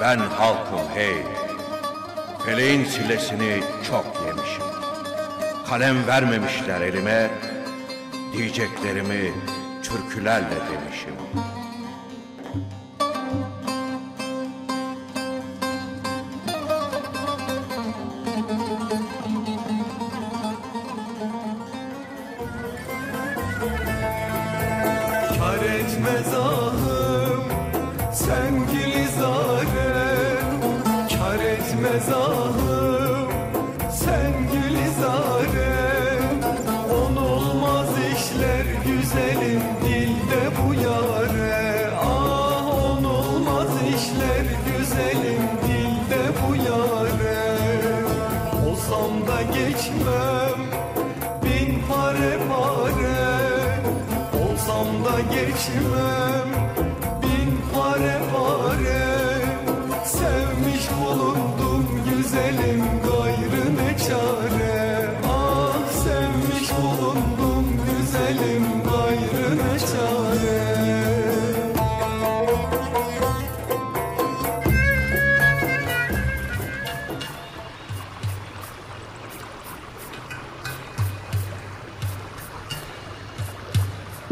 Ben halkım hey, feleğin çilesini çok yemişim. Kalem vermemişler elime, diyeceklerimi türkülerle demişim. Kar etmez ahım sen gülizarım, kar etmez ahım sen gülizarım. Onulmaz işler güzelim dilde bu yare. Ah onulmaz işler güzelim dilde bu yare. Olsam da geçmem bin pare pare, olsam da geçmem bin pare pare. Sevmiş bulundum güzelim gayrı ne çare. Ah sevmiş bulundum güzelim gayrı ne çare.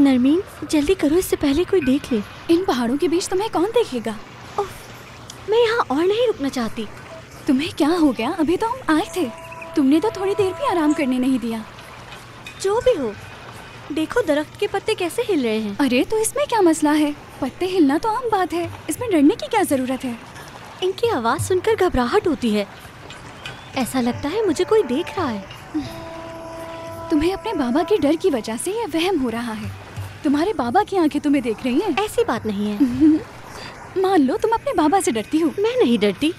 Narmeen जल्दी करो, इससे पहले कोई देख ले। इन पहाड़ों के बीच तुम्हें कौन देखेगा? मैं यहाँ और नहीं रुकना चाहती। तुम्हें क्या हो गया? अभी तो हम आए थे, तुमने तो थोड़ी देर भी आराम करने नहीं दिया। जो भी हो, देखो दरख्त के पत्ते कैसे हिल रहे हैं। अरे तो इसमें क्या मसला है? पत्ते हिलना तो आम बात है, इसमें डरने की क्या जरूरत है? इनकी आवाज सुनकर घबराहट होती है, ऐसा लगता है मुझे कोई देख रहा है। तुम्हें अपने बाबा के डर की वजह से यह वहम हो रहा है। तुम्हारे बाबा की आंखें तुम्हें देख रही हैं। ऐसी बात नहीं है। मान लो तुम अपने बाबा से डरती हो। मैं नहीं डरती।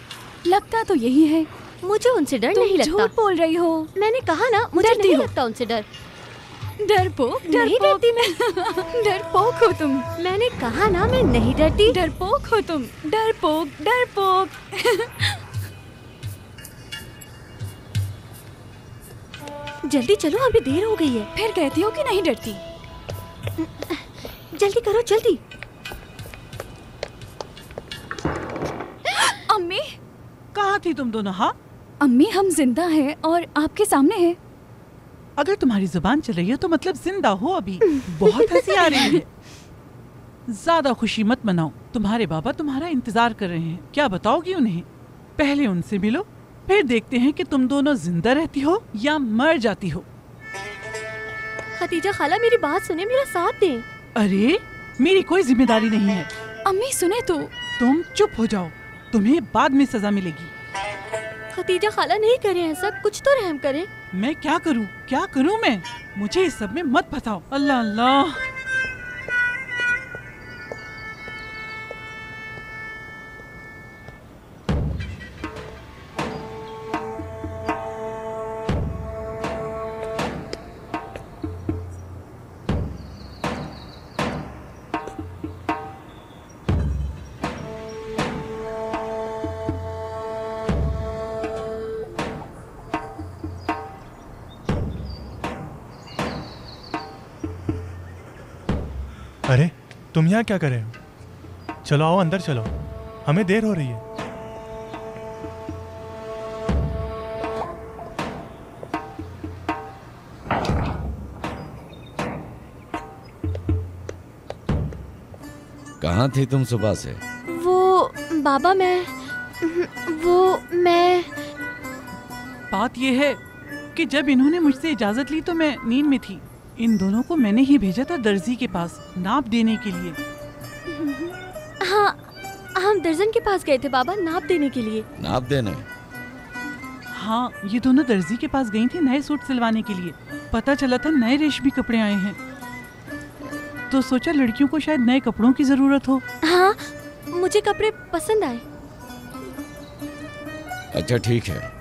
लगता तो यही है। मुझे उनसे डर नहीं लगता। झूठ बोल रही हो। मैंने कहा ना, मुझे नहीं लगता उनसे डर। डरपोक, नहीं डरती मैं। डरपोक हो तुम। मैंने कहा ना मैं नहीं डरती। डरपोक हो तुम, डरपोक डरपोक। जल्दी चलो, अभी देर हो गई है। फिर कहती हो कि नहीं डरती। जल्दी करो जल्दी। अम्मी कहाँ थी तुम दोनों? हाँ अम्मी, हम जिंदा हैं और आपके सामने हैं। अगर तुम्हारी जुबान चल रही है तो मतलब जिंदा हो अभी। बहुत हंसी आ रही है। ज्यादा खुशी मत मनाओ, तुम्हारे बाबा तुम्हारा इंतजार कर रहे हैं। क्या बताओगी उन्हें? पहले उनसे मिलो, फिर देखते हैं कि तुम दोनों जिंदा रहती हो या मर जाती हो। खतीजा खाला मेरी बात सुने, मेरा साथ दें। अरे मेरी कोई जिम्मेदारी नहीं है। अम्मी सुने तो। तुम चुप हो जाओ, तुम्हें बाद में सजा मिलेगी। खतीजा खाला नहीं करें ऐसा, कुछ तो रहम करें। मैं क्या करूं मैं? मुझे इस सब में मत फंसाओ। अल्लाह अल्लाह। अरे तुम यहाँ क्या कर रहे हो? चलो आओ अंदर चलो, हमें देर हो रही है। कहाँ थी तुम सुबह से? वो बाबा मैं बात ये है कि जब इन्होंने मुझसे इजाजत ली तो मैं नींद में थी। इन दोनों को मैंने ही भेजा था दर्जी के पास नाप देने के लिए। हाँ, हम दर्जन के पास गए थे बाबा, नाप देने के लिए। नाप देने? हाँ, ये दोनों दर्जी के पास गई थी नए सूट सिलवाने के लिए। पता चला था नए रेशमी कपड़े आए हैं, तो सोचा लड़कियों को शायद नए कपड़ों की जरूरत हो। हाँ, मुझे कपड़े पसंद आए। अच्छा ठीक है।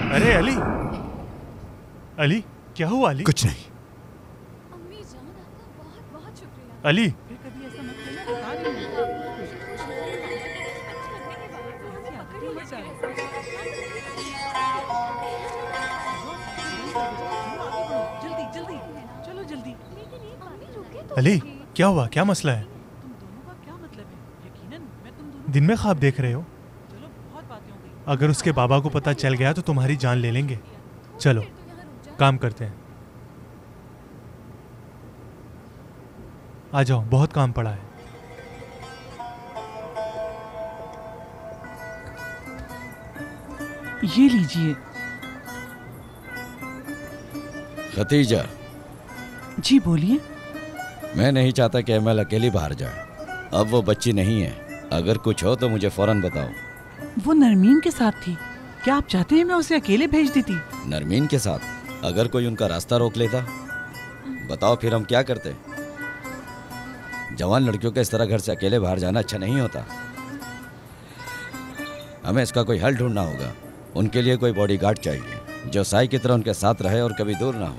अरे अली, अली क्या हुआ अली? कुछ नहीं। अम्मी जान, आपका बहुत बहुत शुक्रिया। अली कभी ऐसा मत करना, बता रही हूँ। अली, क्या हुआ? क्या मसला है? तुम दोनों का क्या मतलब है? यकीनन मैं तुम दोनों दिन में ख्वाब देख रहे हो? चलो बहुत बातें हो गई। अगर उसके बाबा को पता चल गया तो तुम्हारी जान ले लेंगे। चलो काम करते हैं। आ जाओ, बहुत काम पड़ा है। ये लीजिए। खतीजा, जी बोलिए। मैं नहीं चाहता कि एमएल अकेली बाहर जाए। अब वो बच्ची नहीं है। अगर कुछ हो तो मुझे फौरन बताओ। वो नरमीन के साथ थी। क्या आप चाहते हैं मैं उसे अकेले भेज देती? नरमीन के साथ? अगर कोई उनका रास्ता रोक लेता? बताओ फिर हम क्या करते? जवान लड़कियों का इस तरह घर से अकेले बाहर जाना अच्छा नहीं होता। हमें इसका कोई हल ढूंढना होगा। उनके लिए कोई बॉडीगार्ड चाहिए जो साई की तरह उनके साथ रहे और कभी दूर ना हो।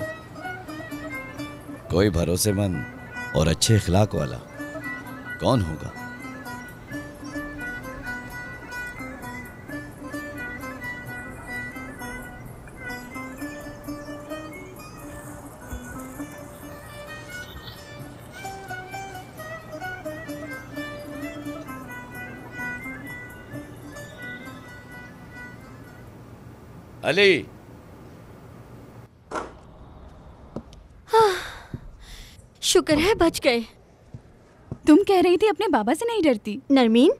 कोई भरोसेमंद और अच्छे इखलाक वाला। कौन होगा? अली, शुक्र है बच गए। तुम कह रही थी अपने बाबा से नहीं डरती। नरमीन,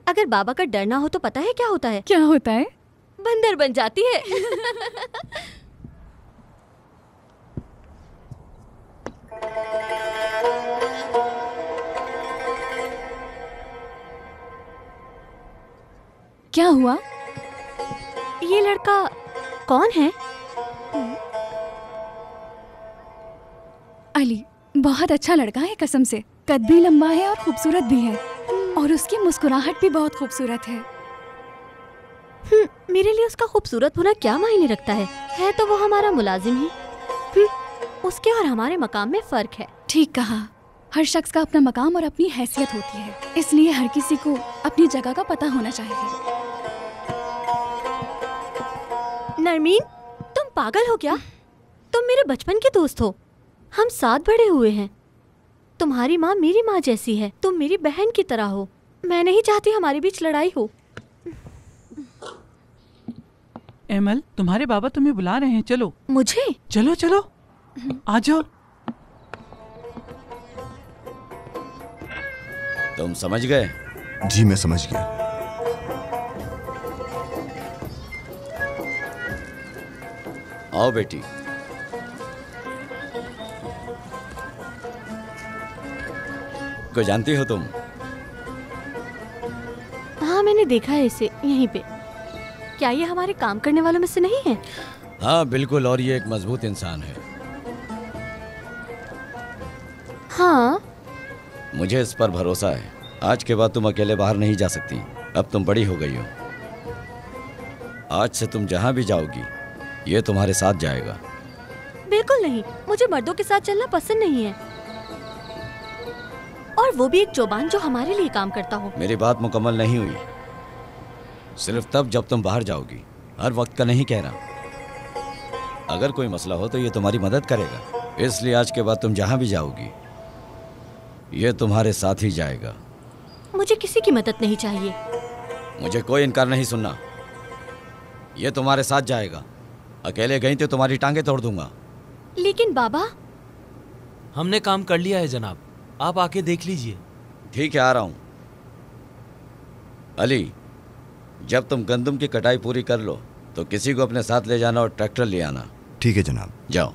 अगर बाबा का डरना हो तो पता है क्या होता है? क्या होता है? बंदर बन जाती है। क्या हुआ? ये लड़का कौन है? अली बहुत अच्छा लड़का है कसम से। कद भी लंबा है और खूबसूरत भी है। और उसकी मुस्कुराहट भी बहुत खूबसूरत है। मेरे लिए उसका खूबसूरत होना क्या मायने रखता है तो वो हमारा मुलाजिम ही। उसके और हमारे मकाम में फर्क है। ठीक कहा। हर शख्स का अपना मकाम और अपनी हैसियत होती है, इसलिए हर किसी को अपनी जगह का पता होना चाहिए। नरमीन, तुम पागल हो क्या? तुम मेरे बचपन के दोस्त हो। हम साथ बड़े हुए हैं। तुम्हारी माँ मेरी माँ जैसी है। तुम मेरी बहन की तरह हो। मैं नहीं चाहती हमारे बीच लड़ाई हो। एमल, तुम्हारे बाबा तुम्हें बुला रहे हैं। चलो। मुझे? चलो चलो, आ जाओ। तुम समझ गए? जी मैं समझ गया। आओ बेटी। को जानती हो तुम? हाँ, मैंने देखा है इसे यहीं पे। क्या ये हमारे काम करने वालों में से नहीं है? हाँ बिल्कुल, और ये एक मजबूत इंसान है। हाँ, मुझे इस पर भरोसा है। आज के बाद तुम अकेले बाहर नहीं जा सकती। अब तुम बड़ी हो गई हो। आज से तुम जहाँ भी जाओगी ये तुम्हारे साथ जाएगा। बिल्कुल नहीं। मुझे मर्दों के साथ चलना पसंद नहीं है, और वो भी एक जोबान जो हमारे लिए काम करता हो। मेरी बात मुकम्मल नहीं हुई। सिर्फ तब जब तुम बाहर जाओगी, हर वक्त का नहीं कह रहा। अगर कोई मसला हो तो ये तुम्हारी मदद करेगा। इसलिए आज के बाद तुम जहाँ भी जाओगी ये तुम्हारे साथ ही जाएगा। मुझे किसी की मदद नहीं चाहिए। मुझे कोई इनकार नहीं सुनना। ये तुम्हारे साथ जाएगा। अकेले गई तो तुम्हारी टांगे तोड़ दूंगा। लेकिन बाबा। हमने काम कर लिया है जनाब, आप आके देख लीजिए। ठीक है, आ रहा हूं। अली, जब तुम गंदम की कटाई पूरी कर लो तो किसी को अपने साथ ले जाना और ट्रैक्टर ले आना। ठीक है जनाब। जाओ।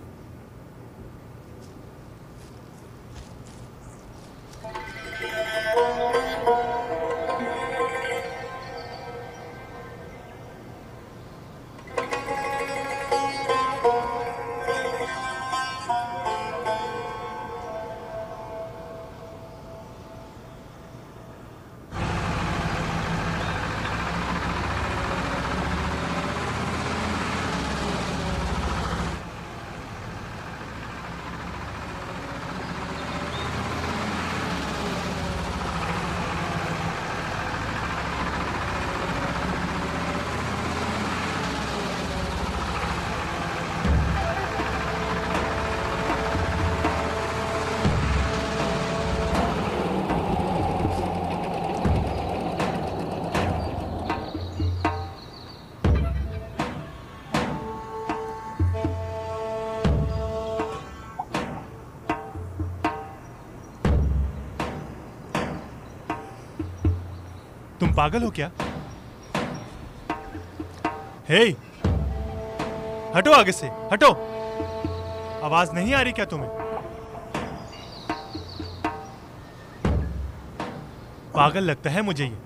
तुम पागल हो क्या? हे, हटो आगे से, हटो। आवाज नहीं आ रही क्या तुम्हें? पागल लगता है मुझे ये।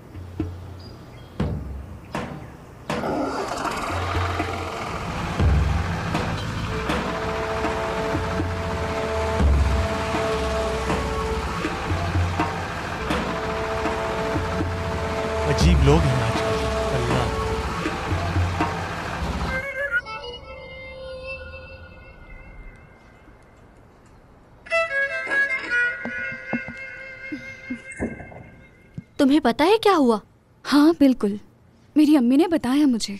अजीब लोग हैं आजकल। अल्लाह। तुम्हें पता है क्या हुआ? हाँ बिल्कुल, मेरी अम्मी ने बताया मुझे।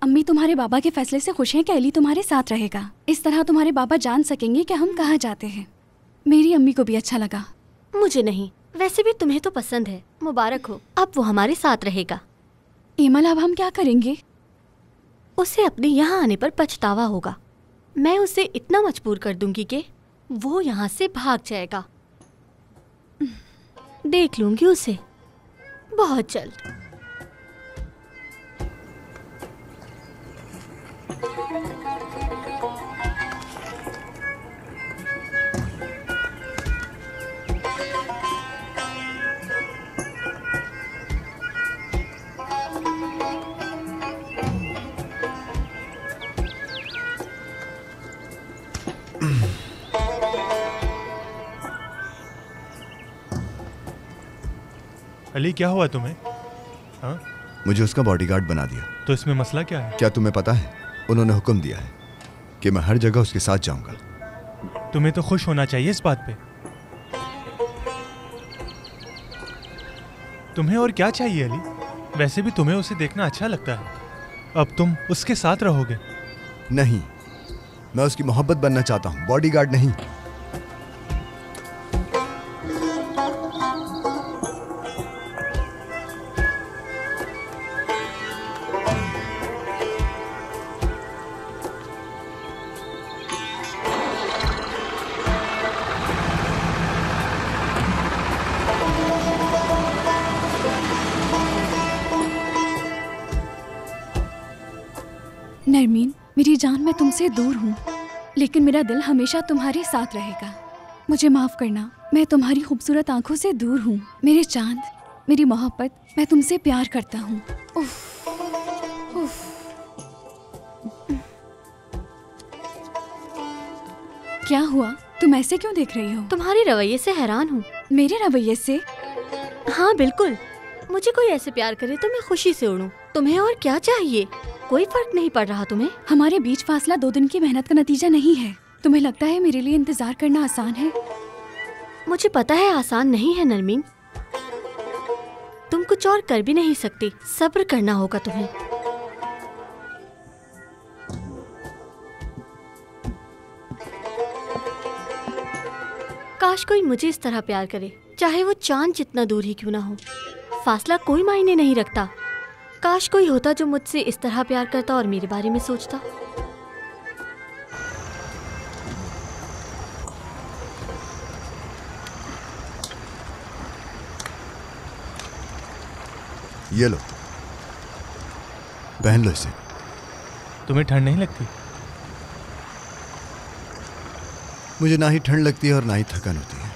अम्मी तुम्हारे बाबा के फैसले से खुश हैं कि अली तुम्हारे साथ रहेगा। इस तरह तुम्हारे बाबा जान सकेंगे कि हम कहाँ जाते हैं। मेरी अम्मी को भी अच्छा लगा। मुझे नहीं, वैसे भी तुम्हें तो पसंद है। मुबारक हो, अब वो हमारे साथ रहेगा। एमल, अब हम क्या करेंगे? उसे अपने यहाँ आने पर पछतावा होगा। मैं उसे इतना मजबूर कर दूंगी कि वो यहाँ से भाग जाएगा। देख लूंगी उसे बहुत जल्द। अली, क्या हुआ तुम्हें? हाँ? मुझे उसका बॉडीगार्ड बना दिया। तो इसमें मसला क्या है? क्या तुम्हें पता है, उन्होंने हुक्म दिया है कि मैं हर जगह उसके साथ जाऊंगा। तुम्हें तो खुश होना चाहिए इस बात पे। तुम्हें और क्या चाहिए अली? वैसे भी तुम्हें उसे देखना अच्छा लगता है। अब तुम उसके साथ रहोगे? नहीं, मैं उसकी मोहब्बत बनना चाहता हूँ, बॉडीगार्ड नहीं। नरमीन, मेरी जान, मैं तुमसे दूर हूँ, लेकिन मेरा दिल हमेशा तुम्हारे साथ रहेगा। मुझे माफ करना, मैं तुम्हारी खूबसूरत आंखों से दूर हूँ। मेरे चांद, मेरी मोहब्बत, मैं तुमसे प्यार करता हूँ। उफ, उफ। क्या हुआ? तुम ऐसे क्यों देख रही हो? तुम्हारे रवैये से हैरान हूँ। मेरे रवैये से? हाँ बिल्कुल। मुझे कोई ऐसे प्यार करे तो मैं खुशी से उड़ूं। तुम्हें और क्या चाहिए? कोई फर्क नहीं पड़ रहा तुम्हें? हमारे बीच फासला 2 दिन की मेहनत का नतीजा नहीं है। तुम्हें लगता है मेरे लिए इंतजार करना आसान है? मुझे पता है आसान नहीं है नरमीन। तुम कुछ और कर भी नहीं सकती, सब्र करना होगा तुम्हें। काश कोई मुझे इस तरह प्यार करे, चाहे वो चांद जितना दूर ही क्यों ना हो। फासला कोई मायने नहीं रखता। काश कोई होता जो मुझसे इस तरह प्यार करता और मेरे बारे में सोचता। ये लो, पहन लो इसे। तुम्हें ठंड नहीं लगती? मुझे ना ही ठंड लगती है और ना ही थकान होती है।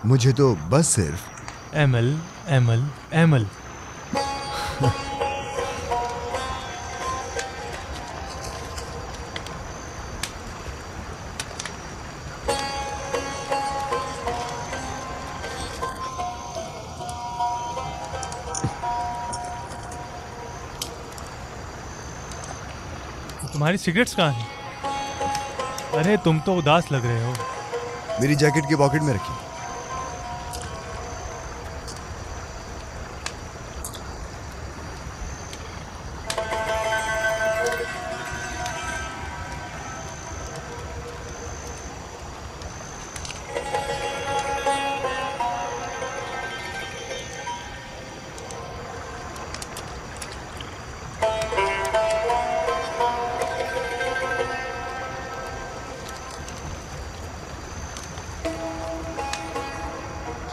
मुझे तो बस सिर्फ एमल एमल एमल। तुम्हारी सिगरेट्स कहाँ हैं? अरे तुम तो उदास लग रहे हो। मेरी जैकेट के पॉकेट में रखी।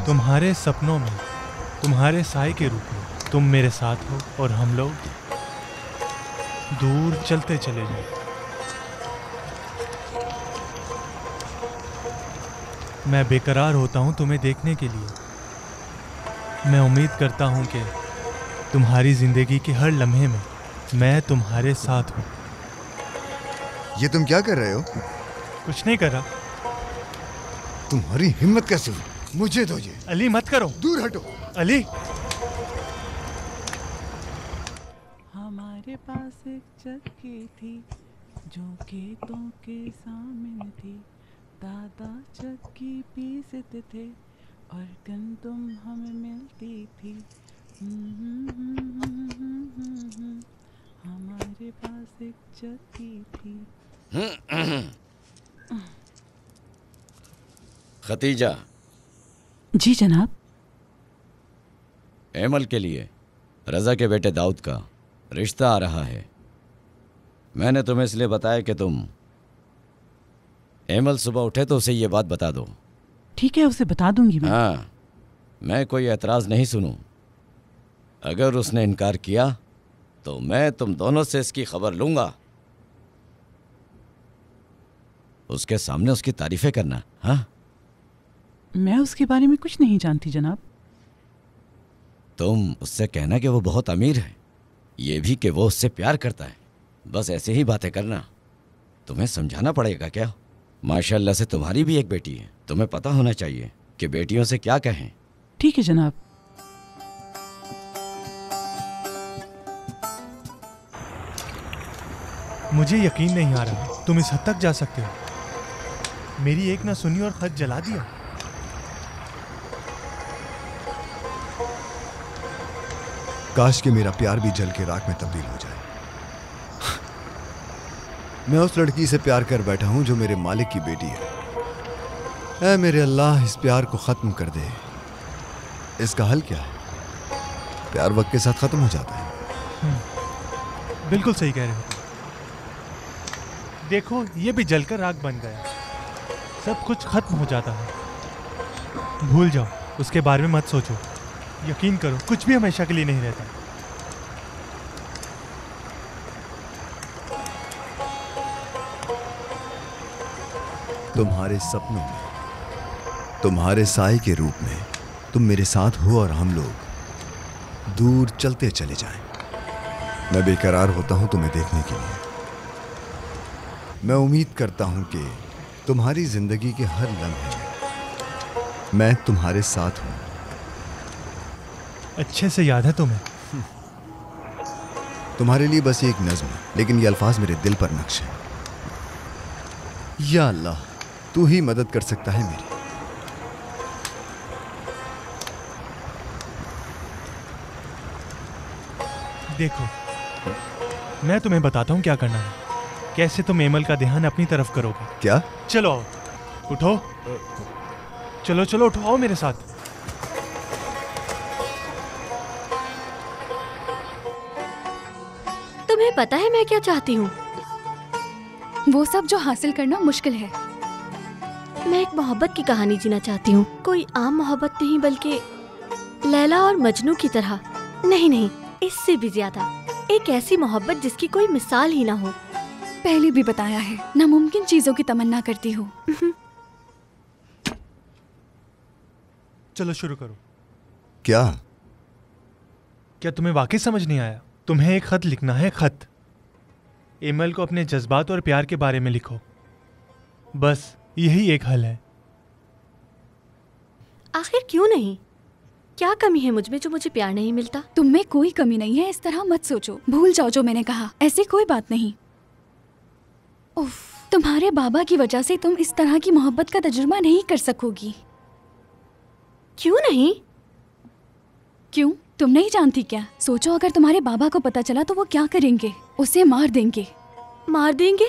तुम्हारे सपनों में तुम्हारे साए के रूप में तुम मेरे साथ हो और हम लोग दूर चलते चले जाएं। मैं बेकरार होता हूं तुम्हें देखने के लिए। मैं उम्मीद करता हूं कि तुम्हारी जिंदगी के हर लम्हे में मैं तुम्हारे साथ हूं। ये तुम क्या कर रहे हो? कुछ नहीं कर रहा। तुम्हारी हिम्मत कैसे हुई? मुझे दो ये। अली मत करो, दूर हटो। अली। हमारे पास एक चक्की थी जो खेतों के सामने थी। दादा चक्की पीसते थे और गंदम हमें मिलती थी। हमारे पास एक चक्की थी। खतीजा। जी जनाब। एमल के लिए रजा के बेटे दाऊद का रिश्ता आ रहा है। मैंने तुम्हें इसलिए बताया कि तुम एमल सुबह उठे तो उसे ये बात बता दो। ठीक है, उसे बता दूंगी मैं। हाँ, मैं कोई एतराज़ नहीं सुनूं। अगर उसने इनकार किया तो मैं तुम दोनों से इसकी खबर लूंगा। उसके सामने उसकी तारीफें करना। हाँ, मैं उसके बारे में कुछ नहीं जानती जनाब। तुम उससे कहना कि वो बहुत अमीर है, ये भी कि वो उससे प्यार करता है। बस ऐसे ही बातें करना। तुम्हें समझाना पड़ेगा क्या? माशाल्लाह से तुम्हारी भी एक बेटी है, तुम्हें पता होना चाहिए कि बेटियों से क्या कहें। ठीक है जनाब। मुझे यकीन नहीं आ रहा तुम इस हद तक जा सकते हो। मेरी एक ना सुनी और खत जला दिया। काश कि मेरा प्यार भी जल के राख में तब्दील हो जाए। मैं उस लड़की से प्यार कर बैठा हूं जो मेरे मालिक की बेटी है। ऐ मेरे अल्लाह, इस प्यार को खत्म कर दे। इसका हल क्या है? प्यार वक्त के साथ खत्म हो जाता है। बिल्कुल सही कह रहे हो। देखो, ये भी जलकर राख बन गया। सब कुछ खत्म हो जाता है। भूल जाओ, उसके बारे में मत सोचो। यकीन करो, कुछ भी हमेशा के लिए नहीं रहता। तुम्हारे सपनों में, तुम्हारे साए के रूप में तुम मेरे साथ हो और हम लोग दूर चलते चले जाएं। मैं बेकरार होता हूं तुम्हें देखने के लिए। मैं उम्मीद करता हूं कि तुम्हारी जिंदगी के हर लम्हे में मैं तुम्हारे साथ हूं। अच्छे से याद है तुम्हें? तुम्हारे लिए बस एक नज्म है, लेकिन ये अल्फाज मेरे दिल पर नक्श है। या अल्लाह, तू ही मदद कर सकता है मेरी। देखो, मैं तुम्हें बताता हूँ क्या करना है। कैसे तुम एमल का ध्यान अपनी तरफ करोगे। क्या? चलो आओ, उठो। चलो चलो उठो, आओ मेरे साथ। तुम्हें पता है मैं क्या चाहती हूँ? वो सब जो हासिल करना मुश्किल है। मैं एक मोहब्बत की कहानी जीना चाहती हूँ। कोई आम मोहब्बत नहीं, बल्कि लैला और मजनू की तरह। नहीं, इससे भी ज्यादा। एक ऐसी मोहब्बत जिसकी कोई मिसाल ही ना हो। पहले भी बताया है, नामुमकिन चीजों की तमन्ना करती हूँ। चलो शुरू करो। क्या? क्या तुम्हें वाकई समझ नहीं आया? तुम्हें एक खत लिखना है। खत एमल को अपने जज्बात और प्यार के बारे में लिखो। बस यही एक हल है। आखिर क्यों नहीं? क्या कमी है मुझमें जो मुझे प्यार नहीं मिलता? तुम में कोई कमी नहीं है, इस तरह मत सोचो। भूल जाओ जो मैंने कहा। ऐसी कोई बात नहीं। उफ, तुम्हारे बाबा की वजह से तुम इस तरह की मोहब्बत का तजुर्बा नहीं कर सकोगी। क्यों नहीं? क्यों? तुम नहीं जानती क्या? सोचो, अगर तुम्हारे बाबा को पता चला तो वो क्या करेंगे? उसे मार देंगे। मार देंगे?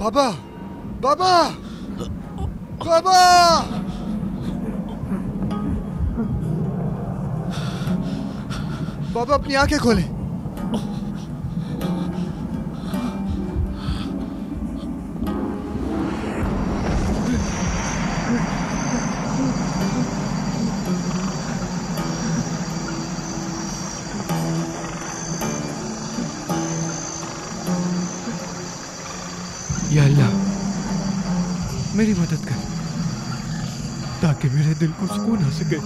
बाबा, बाबा, बाबा! बाबा अपनी आंखें खोलें। या अल्लाह, मेरी मदद कर ताकि मेरे दिल को सुकून आ सके।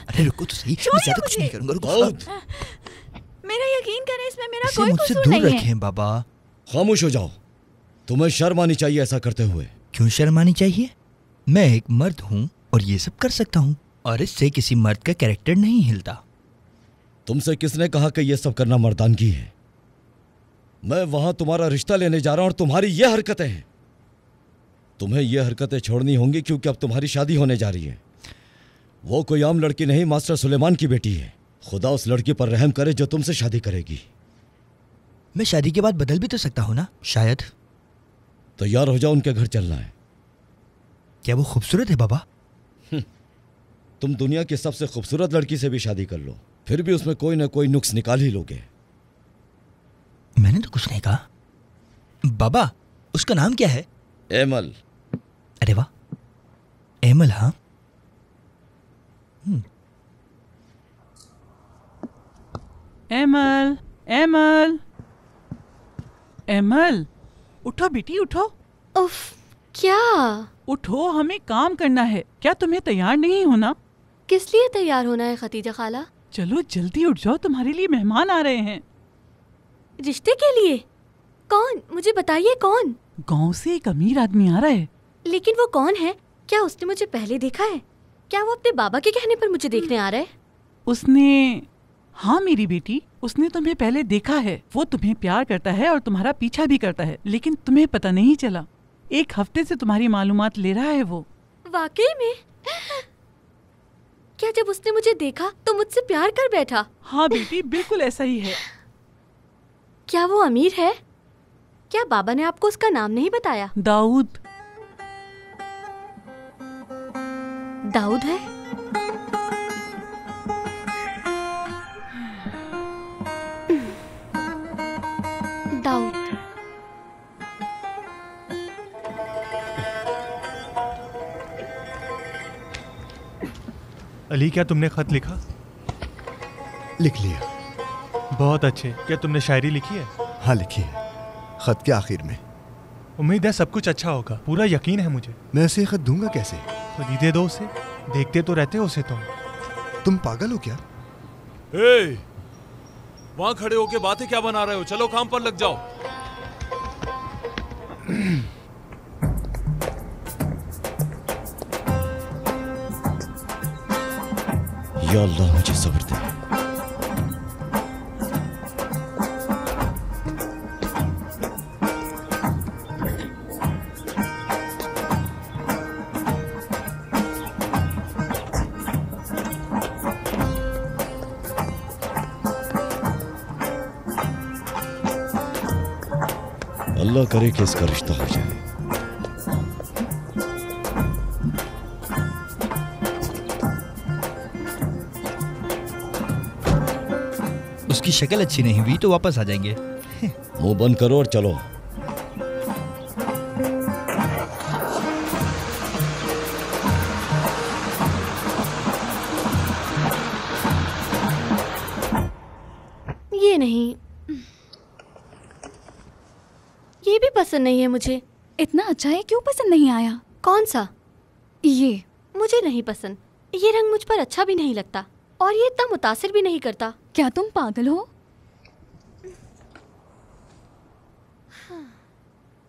अरे रुको तो सही, मैं ज्यादा कुछ नहीं करूंगा। रुको। मेरा यकीन करें, इसमें मेरा इसे कोई मुझसे कसूर दूर नहीं है। रखें बाबा। खामोश हो जाओ। तुम्हें शर्म आनी चाहिए ऐसा करते हुए। क्यों शर्म आनी चाहिए? मैं एक मर्द हूँ और ये सब कर सकता हूँ, और इससे किसी मर्द का कैरेक्टर नहीं हिलता। तुमसे किसने कहा कि ये सब करना मर्दानगी है? मैं वहां तुम्हारा रिश्ता लेने जा रहा हूं और तुम्हारी ये हरकतें हैं। तुम्हें ये हरकतें छोड़नी होंगी क्योंकि अब तुम्हारी शादी होने जा रही है। वो कोई आम लड़की नहीं, मास्टर सुलेमान की बेटी है। खुदा उस लड़की पर रहम करे जो तुमसे शादी करेगी। मैं शादी के बाद बदल भी तो सकता हूँ ना, शायद। तैयार हो जाओ, उनके घर चलना है। क्या वो खूबसूरत है बाबा? तुम दुनिया की सबसे खूबसूरत लड़की से भी शादी कर लो, फिर भी उसमें कोई ना कोई नुक्स निकाल ही लोगे। मैंने तो कुछ नहीं कहा। बाबा, उसका नाम क्या है? एमल। अरे वाह, एमल। हाँ, एमल, एमल, एमल, उठो बेटी, उठो। उफ, क्या? उठो, हमें काम करना है। क्या तुम्हें तैयार नहीं होना? किस लिए तैयार होना है खतीजा खाला? चलो जल्दी उठ जाओ, तुम्हारे लिए मेहमान आ रहे हैं। रिश्ते के लिए? कौन? मुझे बताइए कौन? गांव से एक अमीर आदमी आ रहा है। लेकिन वो कौन है? क्या उसने मुझे पहले देखा है? क्या वो अपने बाबा के कहने पर मुझे देखने आ रहा है? उसने, हाँ मेरी बेटी, उसने तुम्हें पहले देखा है। वो तुम्हें प्यार करता है और तुम्हारा पीछा भी करता है, लेकिन तुम्हें पता नहीं चला। 1 हफ्ते से तुम्हारी मालूमात ले रहा है वो। वाकई में? क्या जब उसने मुझे देखा तो मुझसे प्यार कर बैठा? हाँ बेटी, बिल्कुल ऐसा ही है। क्या वो अमीर है? क्या बाबा ने आपको उसका नाम नहीं बताया? दाऊद। दाऊद है? दाऊद। अली, क्या तुमने खत लिखा? लिख लिया। बहुत अच्छे। क्या तुमने शायरी लिखी है? हाँ लिखी है, खत के आखिर में। उम्मीद है सब कुछ अच्छा होगा, पूरा यकीन है मुझे। मैं ऐसे खत दूंगा कैसे? खरीदे दो उसे, देखते तो रहते हो उसे। तुम पागल हो क्या? वहां खड़े होके बातें क्या बना रहे हो? चलो काम पर लग जाओ। या अल्लाह, मुझे सब्र दे। अल्लाह करे कि इसका रिश्ता हो जाए। उसकी शक्ल अच्छी नहीं हुई तो वापस आ जाएंगे। मुंह बंद करो और चलो। ये नहीं, ये भी पसंद नहीं है मुझे। इतना अच्छा है, क्यों पसंद नहीं आया? कौन सा? ये मुझे नहीं पसंद। ये रंग मुझ पर अच्छा भी नहीं लगता और ये इतना मुतासिर भी नहीं करता। क्या तुम पागल हो?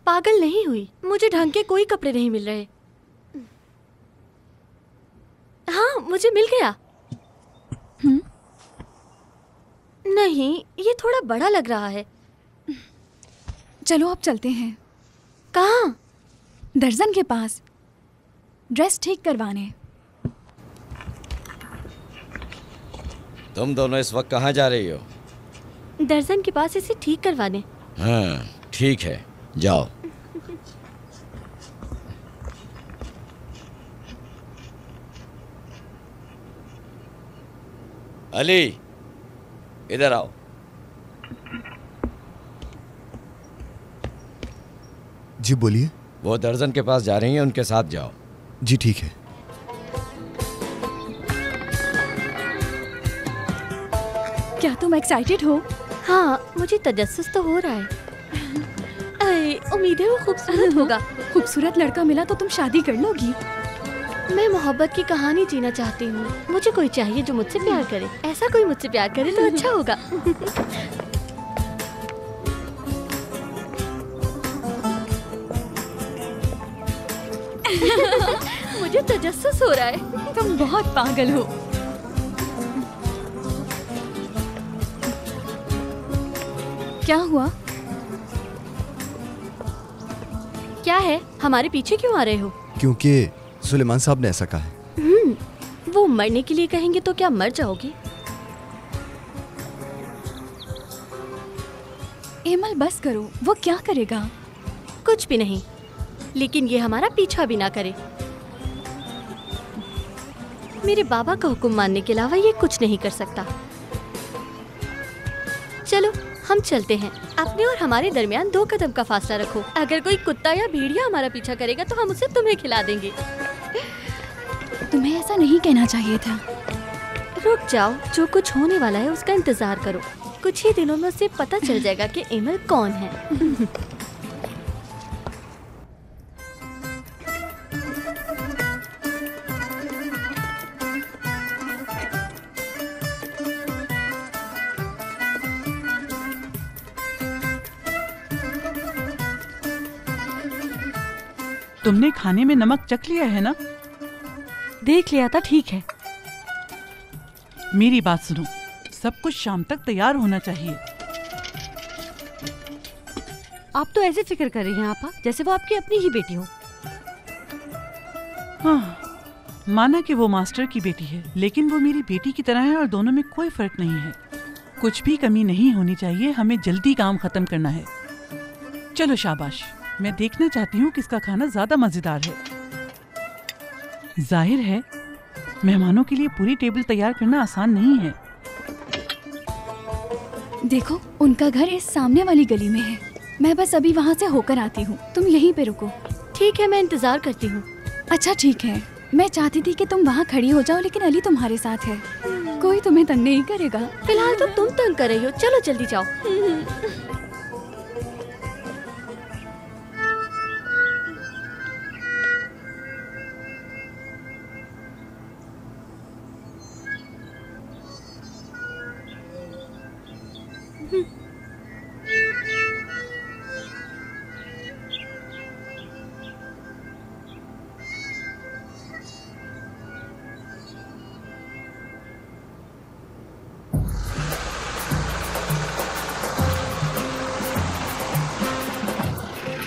पागल नहीं हुई, मुझे ढंग के कोई कपड़े नहीं मिल रहे। हाँ, मुझे मिल गया। नहीं, ये थोड़ा बड़ा लग रहा है। चलो अब चलते हैं। कहाँ? दर्जन के पास ड्रेस ठीक करवाने। तुम दोनों इस वक्त कहाँ जा रही हो? दर्जन के पास इसे ठीक करवाने। हाँ ठीक है, जाओ। अली, इधर आओ। जी बोलिए। वो दर्जन के पास जा रही हैं, उनके साथ जाओ। जी ठीक है। क्या तुम एक्साइटेड हो? हाँ, मुझे तजस्सुस तो हो रहा है। अरे, उम्मीद है वो खूबसूरत होगा। खूबसूरत लड़का मिला तो तुम शादी कर लोगी? मैं मोहब्बत की कहानी जीना चाहती हूँ। मुझे कोई चाहिए जो मुझसे प्यार करे। ऐसा कोई मुझसे प्यार करे तो अच्छा होगा। मुझे तजस्सुस हो रहा है। तुम बहुत पागल हो। क्या हुआ? क्या है? हमारे पीछे क्यों आ रहे हो? क्योंकि सुलेमान साहब ने ऐसा कहा है। वो मरने के लिए कहेंगे तो क्या मर जाओगी? एमल बस करो, वो क्या करेगा? कुछ भी नहीं, लेकिन ये हमारा पीछा भी ना करे। मेरे बाबा का हुक्म मानने के अलावा ये कुछ नहीं कर सकता। चलो हम चलते हैं। अपने और हमारे दरमियान 2 कदम का फासला रखो। अगर कोई कुत्ता या भेड़िया हमारा पीछा करेगा तो हम उसे तुम्हें खिला देंगे। तुम्हें ऐसा नहीं कहना चाहिए था। रुक जाओ, जो कुछ होने वाला है उसका इंतजार करो। कुछ ही दिनों में उसे पता चल जाएगा कि एमल कौन है। तुमने खाने में नमक चख लिया है ना? देख लिया था, ठीक है। मेरी बात सुनो, सब कुछ शाम तक तैयार होना चाहिए। आप तो ऐसे फिक्र कर रही हैं आपा, जैसे वो आपकी अपनी ही बेटी हो। हाँ, माना कि वो मास्टर की बेटी है, लेकिन वो मेरी बेटी की तरह है और दोनों में कोई फर्क नहीं है। कुछ भी कमी नहीं होनी चाहिए। हमें जल्दी काम खत्म करना है। चलो शाबाश। मैं देखना चाहती हूँ किसका खाना ज्यादा मजेदार है। जाहिर है मेहमानों के लिए पूरी टेबल तैयार करना आसान नहीं है। देखो, उनका घर इस सामने वाली गली में है। मैं बस अभी वहाँ से होकर आती हूँ। तुम यहीं पे रुको। ठीक है, मैं इंतजार करती हूँ। अच्छा ठीक है। मैं चाहती थी कि तुम वहाँ खड़ी हो जाओ, लेकिन अली तुम्हारे साथ है। कोई तुम्हें तंग नहीं करेगा। फिलहाल तो तुम तंग कर रही हो। चलो जल्दी जाओ।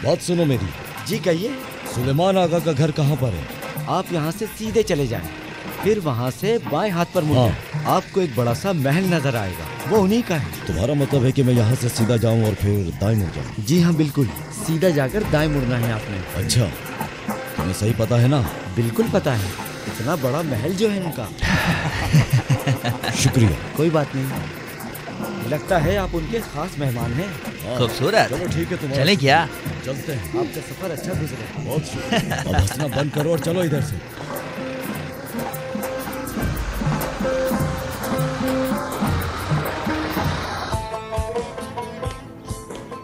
बात सुनो मेरी। जी कहिए। सुलेमान आगा का घर कहाँ पर है? आप यहाँ से सीधे चले जाएं, फिर वहाँ से बाएं हाथ पर मुड़ें। आपको एक बड़ा सा महल नजर आएगा, वो उन्हीं का है। तुम्हारा मतलब है कि मैं यहाँ से सीधा जाऊँ और फिर दाएं मुड़ जाऊँ? जी हाँ बिल्कुल, सीधा जाकर दाएं मुड़ना है आपने। अच्छा, तुम्हें सही पता है ना? बिल्कुल पता है, इतना बड़ा महल जो है उनका। शुक्रिया। कोई बात नहीं, लगता है आप उनके खास मेहमान हैं। खूबसूरत। चलो ठीक है, तुम चले क्या? चलते हैं। आपका सफर अच्छा गुजरे। बहुत शुक्रिया। अब हंसना बंद करो और चलो इधर से।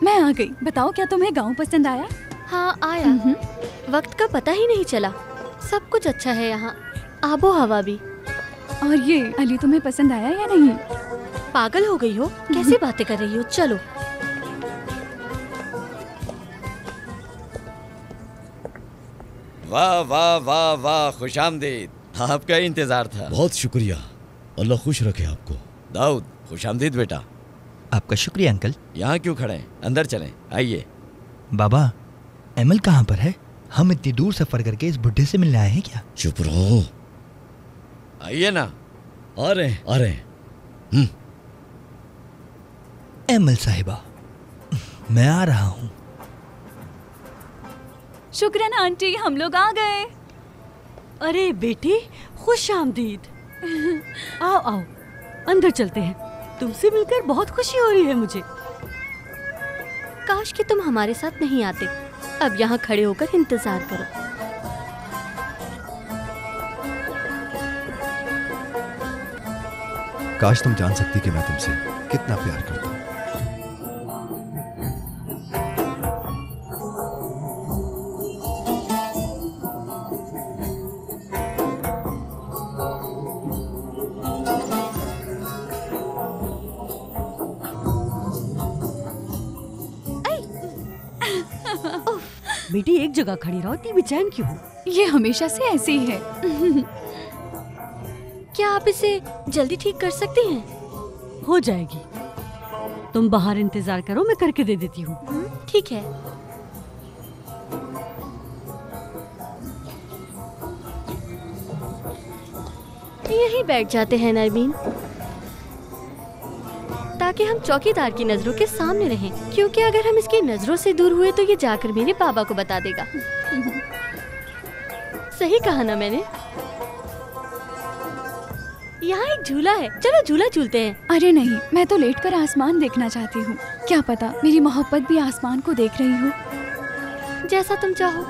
मैं आ गई। बताओ, क्या तुम्हें गाँव पसंद आया? हाँ आया। वक्त का पता ही नहीं चला। सब कुछ अच्छा है यहाँ, आबो हवा भी। और ये अली तुम्हें पसंद आया या नहीं? पागल हो गई हो? कैसी बातें कर रही हो? चलो। वाह वाह वाह वाह, खुशामदीद। आपका ही इंतजार था। बहुत शुक्रिया। अल्लाह खुश रखे आपको। दाऊद, खुशामदीद बेटा। आपका शुक्रिया अंकल। यहाँ क्यों खड़े हैं? अंदर चलें, आइए। बाबा, एमल कहाँ पर है? हम इतनी दूर सफर करके इस बुढ़े से मिलने आए हैं क्या? चुप रहो, आइए ना। आ रहे हैं, आ रहे हैं। एमल साहिबा, मैं आ रहा हूँ। शुक्रान आंटी, हम लोग आ गए। अरे बेटी, खुश आमदीद। आओ आओ, अंदर चलते हैं। तुमसे मिलकर बहुत खुशी हो रही है मुझे। काश कि तुम हमारे साथ नहीं आते। अब यहाँ खड़े होकर इंतजार करो। काश तुम जान सकती कि मैं तुमसे कितना प्यार करता हूँ। बेटी एक जगह खड़ी रहो, इतनी बेचैन क्यों हो? ये हमेशा से ऐसे ही है। क्या आप इसे जल्दी ठीक कर सकती हैं? हो जाएगी, तुम बाहर इंतजार करो, मैं करके दे देती हूँ। ठीक है। यहीं बैठ जाते हैं नरमीन, ताकि हम चौकीदार की नजरों के सामने रहें, क्योंकि अगर हम इसकी नजरों से दूर हुए तो ये जाकर मेरे बाबा को बता देगा। सही कहा ना मैंने? यहाँ एक झूला है, चलो झूला झूलते हैं। अरे नहीं, मैं तो लेटकर आसमान देखना चाहती हूँ। क्या पता मेरी मोहब्बत भी आसमान को देख रही हो। जैसा तुम चाहो।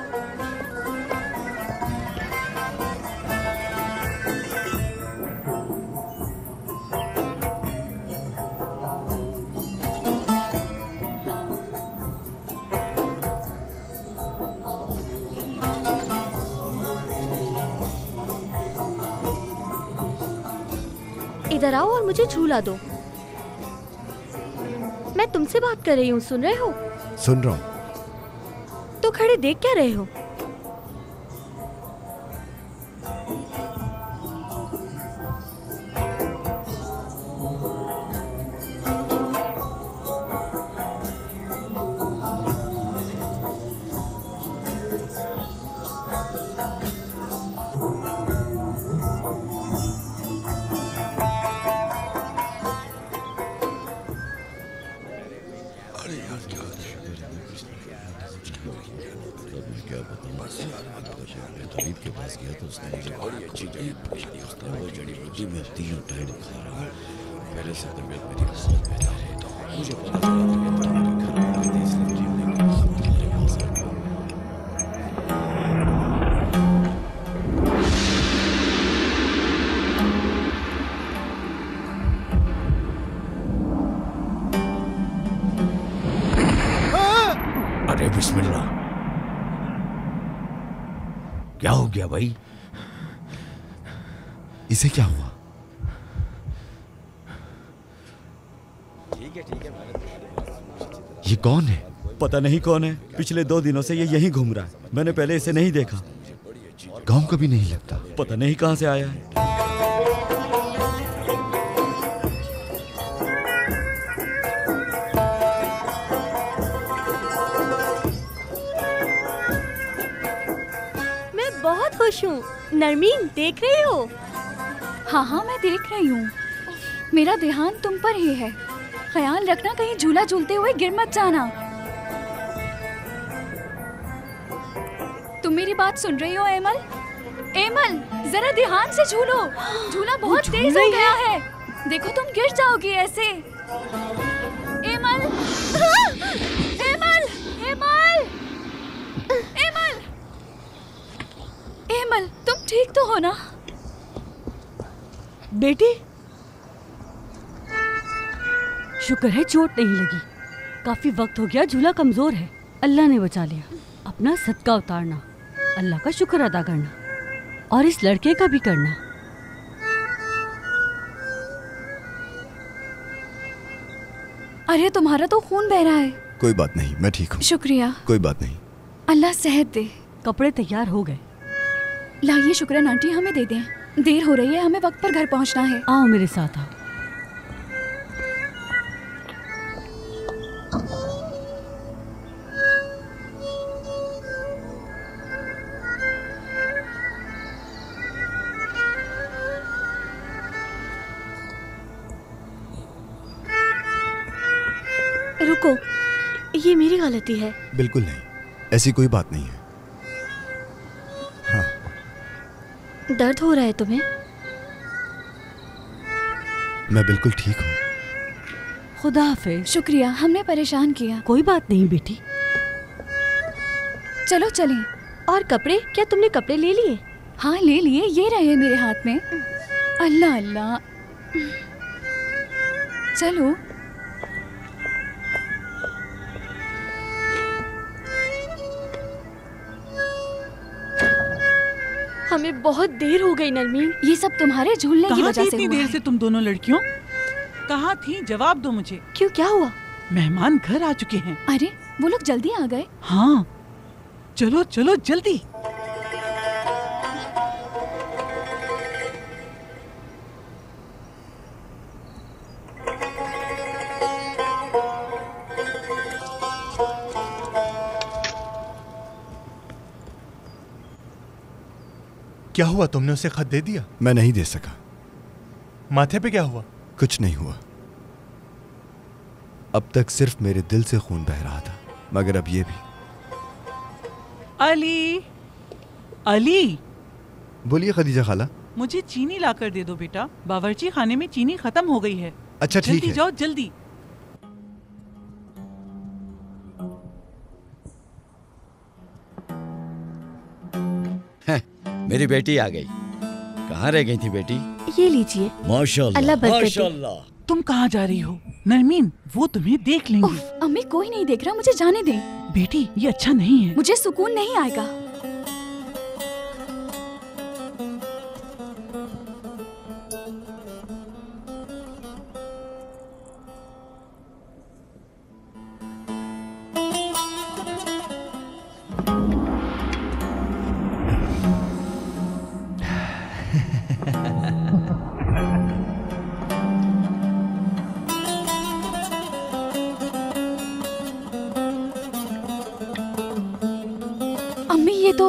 इधर आओ और मुझे झूला दो। मैं तुमसे बात कर रही हूँ, सुन रहे हो? सुन रहा हूँ। तो खड़े देख क्या रहे हो? अरे बिस्मिल्लाह, क्या हो गया भाई? इसे क्या हुआ? ये कौन है? पता नहीं कौन है, पिछले 2 दिनों से ये यहीं घूम रहा है। मैंने पहले इसे नहीं देखा। गांव का भी नहीं लगता। पता नहीं कहां से आया है। बहुत खुश हूँ। नरमीन, देख रही हो? हाँ हाँ, मैं देख रही हूँ। मेरा ध्यान तुम पर ही है। ख्याल रखना कहीं झूला झूलते हुए गिर मत जाना। तुम मेरी बात सुन रही हो एमल? एमल, जरा ध्यान से झूलो। झूला बहुत तेज हो गया है। देखो तुम गिर जाओगी ऐसे। Emil, Emil, Emil, Emil, Emil, तुम ठीक तो हो ना? बेटी, शुक्र है चोट नहीं लगी। काफी वक्त हो गया, झूला कमजोर है। अल्लाह ने बचा लिया। अपना सदका उतारना, अल्लाह का शुक्र अदा करना, और इस लड़के का भी करना। अरे तुम्हारा तो खून बह रहा है। कोई बात नहीं, मैं ठीक हूँ। शुक्रिया। कोई बात नहीं। अल्लाह सेहत दे। कपड़े तैयार हो गए। लाइए शुक्रान आंटी, हमें दे दें। देर हो रही है, हमें वक्त पर घर पहुंचना है। आओ मेरे साथ आओ। रुको, ये मेरी गलती है। बिल्कुल नहीं, ऐसी कोई बात नहीं है। दर्द हो रहा है तुम्हें? मैं बिल्कुल ठीक हूँ। खुदा हाफिज। शुक्रिया, हमने परेशान किया। कोई बात नहीं बेटी। चलो चलें। और कपड़े, क्या तुमने कपड़े ले लिए? हाँ ले लिए, ये रहे मेरे हाथ में। अल्लाह अल्लाह, चलो। हमें बहुत देर हो गई नरमीन। ये सब तुम्हारे झूलने की वजह से इतनी हुआ देर है। से तुम दोनों लड़कियों कहाँ थी? जवाब दो मुझे। क्यों, क्या हुआ? मेहमान घर आ चुके हैं। अरे वो लोग जल्दी आ गए। हाँ, चलो चलो जल्दी। क्या हुआ, तुमने उसे खत दे दिया? मैं नहीं दे सका। माथे पे क्या हुआ? कुछ नहीं हुआ। अब तक सिर्फ मेरे दिल से खून बह रहा था, मगर अब ये भी। अली, अली। बोलिए खदीजा खाला। मुझे चीनी लाकर दे दो बेटा, बावर्ची खाने में चीनी खत्म हो गई है। अच्छा ठीक है। जल्दी जाओ जल्दी। मेरी बेटी आ गई। कहाँ रह गई थी बेटी? ये लीजिए। माशाल्लाह, अल्लाह बरकत दे। माशाल्लाह। तुम कहाँ जा रही हो? नरमीन, वो तुम्हें देख लेंगी। अम्मी कोई नहीं देख रहा, मुझे जाने दें। बेटी ये अच्छा नहीं है। मुझे सुकून नहीं आएगा। अम्मी ये तो।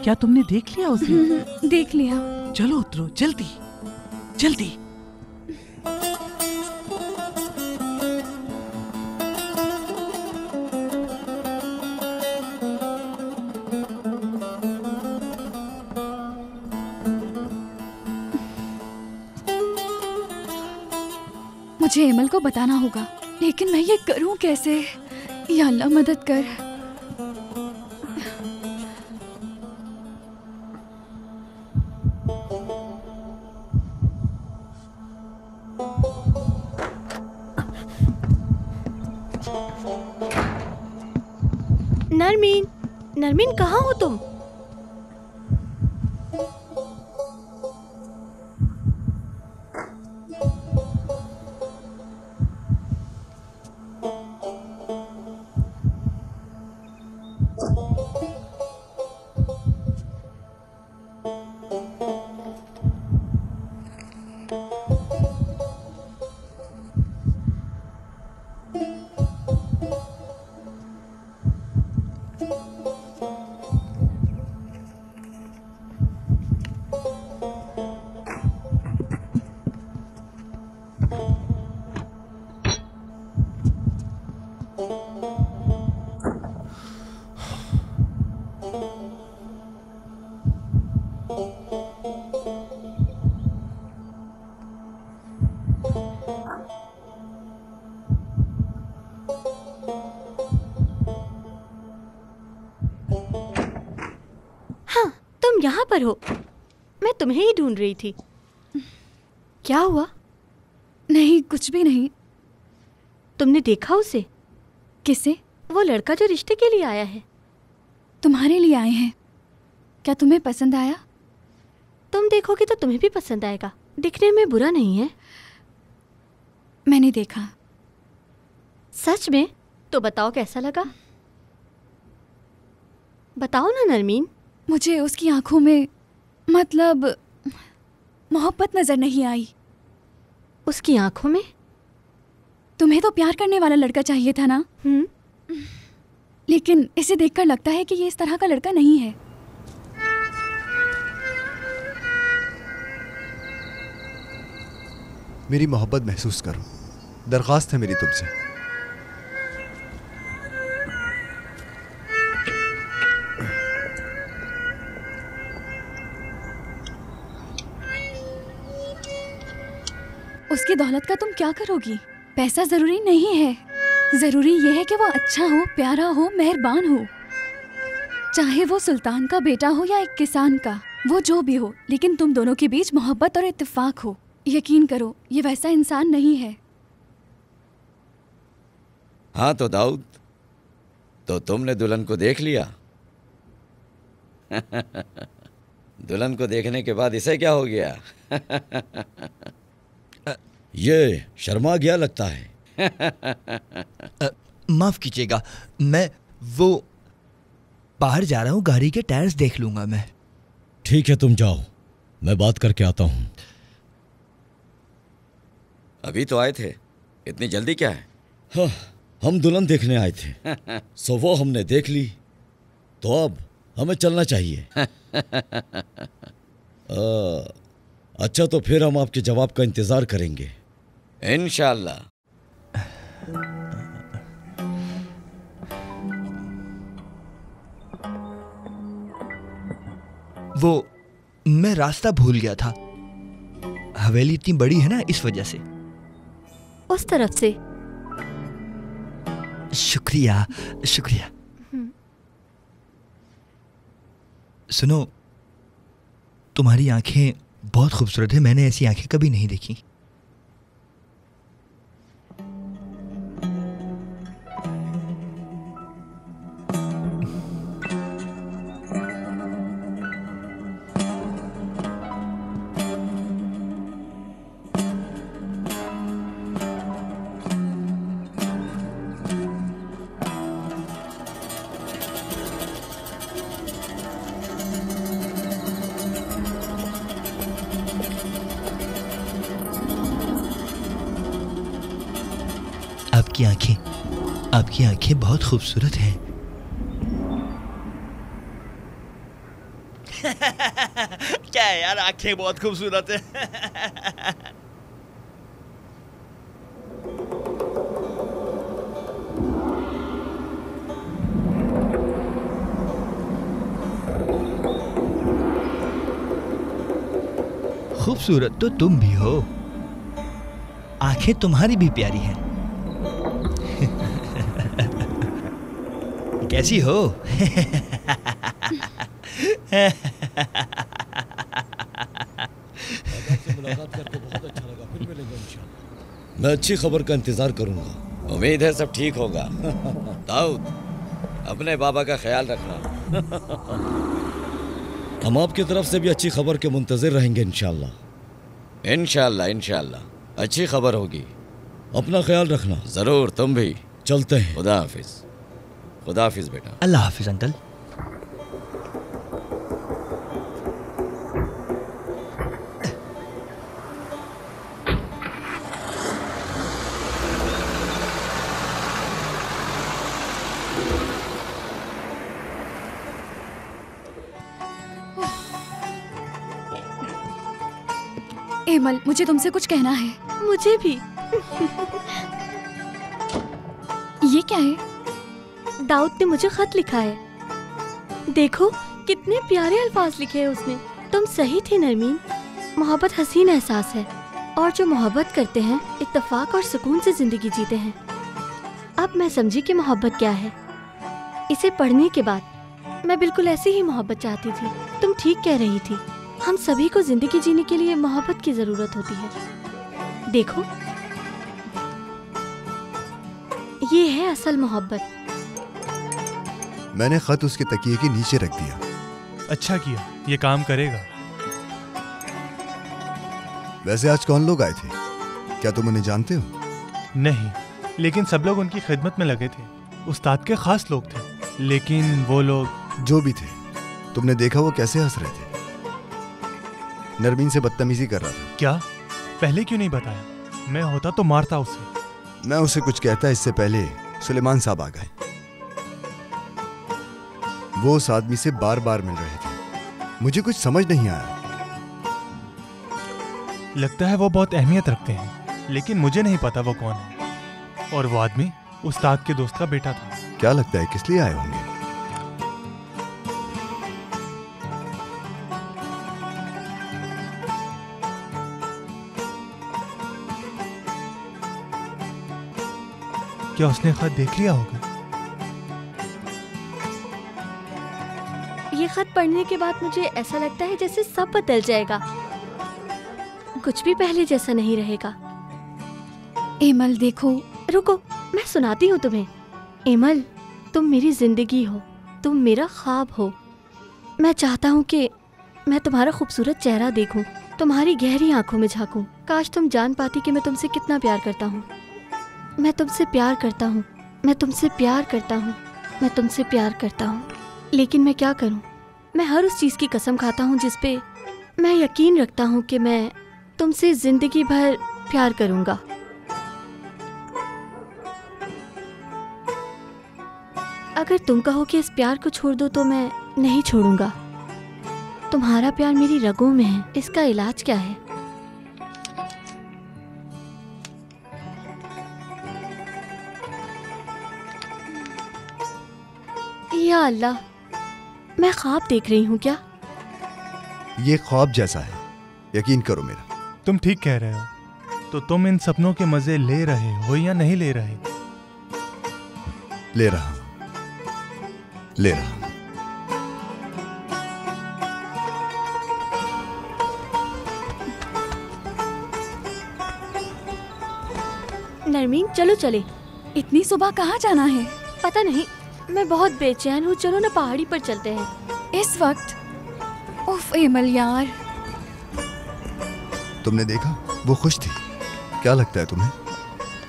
क्या तुमने देख लिया उसे? देख लिया। चलो उतरो जल्दी जल्दी। मुझे एमल को बताना होगा, लेकिन मैं ये करूं कैसे? या अल्लाह मदद कर। नरमीन, नरमीन कहाँ हो तुम? तुम यहाँ पर हो? मैं तुम्हें ही ढूंढ रही थी। क्या हुआ? नहीं, कुछ भी नहीं। तुमने देखा उसे? किसे? वो लड़का जो रिश्ते के लिए आया है। तुम्हारे लिए आए हैं। क्या तुम्हें पसंद आया? तुम देखोगे तो तुम्हें भी पसंद आएगा। दिखने में बुरा नहीं है। मैंने देखा। सच में? तो बताओ कैसा लगा? बताओ ना नरमीन। मुझे उसकी आंखों में मतलब मोहब्बत नजर नहीं आई। उसकी आंखों में? तुम्हें तो प्यार करने वाला लड़का चाहिए था ना? लेकिन इसे देखकर लगता है कि ये इस तरह का लड़का नहीं है। मेरी मोहब्बत महसूस करो। दरख्वास्त है मेरी तुमसे। उसकी दौलत का तुम क्या करोगी? पैसा जरूरी नहीं है, जरूरी ये है कि वो अच्छा हो, प्यारा हो, मेहरबान हो। चाहे वो सुल्तान का बेटा हो या एक किसान का, वो जो भी हो, लेकिन तुम दोनों के बीच मोहब्बत और इत्तेफाक हो। यकीन करो, ये वैसा इंसान नहीं है। हाँ तो दाऊद, तो तुमने दुल्हन को देख लिया? दुल्हन को देखने के बाद इसे क्या हो गया? ये शर्मा गया लगता है। माफ कीजिएगा, मैं वो बाहर जा रहा हूँ, गाड़ी के टायर्स देख लूंगा मैं। ठीक है, तुम जाओ, मैं बात करके आता हूँ। अभी तो आए थे, इतनी जल्दी क्या है? हाँ, हम दुल्हन देखने आए थे। सो वो हमने देख ली, तो अब हमें चलना चाहिए। अच्छा, तो फिर हम आपके जवाब का इंतजार करेंगे, इंशाअल्लाह। वो मैं रास्ता भूल गया था। हवेली इतनी बड़ी है ना, इस वजह से। उस तरफ से। शुक्रिया शुक्रिया। सुनो, तुम्हारी आंखें बहुत खूबसूरत है, मैंने ऐसी आंखें कभी नहीं देखी। आपकी आंखें बहुत खूबसूरत हैं। क्या है यार, आंखें बहुत खूबसूरत है। खूबसूरत तो तुम भी हो, आंखें तुम्हारी भी प्यारी हैं। कैसी हो? मैं अच्छी खबर का इंतजार करूंगा, उम्मीद है सब ठीक होगा। दाऊद, अपने बाबा का ख्याल रखना। हम आपकी तरफ से भी अच्छी खबर के मुंतजिर रहेंगे, इंशाअल्लाह। इंशाअल्लाह इंशाअल्लाह अच्छी खबर होगी। अपना ख्याल रखना। जरूर, तुम भी। चलते हैं। खुदा हाफिज। खुदा हाफिज बेटा। अल्लाह हाफिज अंकल। एमल, मुझे तुमसे कुछ कहना है। मुझे भी। ये क्या है? दाऊद ने मुझे खत लिखा है। देखो कितने प्यारे अल्फाज लिखे हैं उसने। तुम सही थी नरमीन, मोहब्बत हसीन एहसास है और जो मोहब्बत करते हैं इत्तेफाक और सुकून से जिंदगी जीते हैं। अब मैं समझी कि मोहब्बत क्या है। इसे पढ़ने के बाद मैं बिल्कुल ऐसी ही मोहब्बत चाहती थी। तुम ठीक कह रही थी, हम सभी को जिंदगी जीने के लिए मोहब्बत की जरूरत होती है। देखो, ये है असल मोहब्बत। मैंने खत उसके तकिए के नीचे रख दिया। अच्छा किया, ये काम करेगा। वैसे आज कौन लोग आए थे? क्या तुम उन्हें जानते हो? नहीं, लेकिन सब लोग उनकी खिदमत में लगे थे। उस्ताद के खास लोग थे, लेकिन वो लोग जो भी थे, तुमने देखा वो कैसे हंस रहे थे? नरमीन से बदतमीजी कर रहा था। क्या? पहले क्यों नहीं बताया? मैं होता तो मारता उसे। मैं उसे कुछ कहता इससे पहले सुलेमान साहब आ गए। वो उस आदमी से बार बार मिल रहे थे। मुझे कुछ समझ नहीं आया। लगता है वो बहुत अहमियत रखते हैं, लेकिन मुझे नहीं पता वो कौन है। और वो आदमी उस्ताद के दोस्त का बेटा था। क्या लगता है किस लिए आए होंगे? क्या उसने खत देख लिया होगा? ये खत पढ़ने के बाद मुझे ऐसा लगता है जैसे सब बदल जाएगा, कुछ भी पहले जैसा नहीं रहेगा। एमल देखो। रुको, मैं सुनाती हूँ तुम्हें। एमल, तुम मेरी जिंदगी हो, तुम मेरा ख्वाब हो। मैं चाहता हूँ कि मैं तुम्हारा खूबसूरत चेहरा देखूं, तुम्हारी गहरी आंखों में झांकूं। काश तुम जान पाती कि मैं तुमसे कितना प्यार करता हूँ। मैं तुमसे प्यार करता हूँ, मैं तुमसे प्यार करता हूँ, मैं तुमसे प्यार करता हूँ। लेकिन मैं क्या करूँ? मैं हर उस चीज़ की कसम खाता हूँ जिस पे मैं यकीन रखता हूँ कि मैं तुमसे जिंदगी भर प्यार करूँगा। अगर तुम कहो कि इस प्यार को छोड़ दो तो मैं नहीं छोड़ूंगा। तुम्हारा प्यार मेरी रगों में है, इसका इलाज क्या है? या अल्लाह, मैं ख्वाब देख रही हूँ क्या? ये ख्वाब जैसा है, यकीन करो मेरा। तुम ठीक कह रहे हो। तो तुम इन सपनों के मजे ले रहे हो या नहीं ले रहे? ले रहा, ले रहा। नरमीन, चलो चले। इतनी सुबह कहाँ जाना है? पता नहीं, मैं बहुत बेचैन हूँ। चलो ना, पहाड़ी पर चलते हैं। इस वक्त? उफ एमल यार। तुमने देखा, वो खुश थी। क्या लगता है तुम्हें?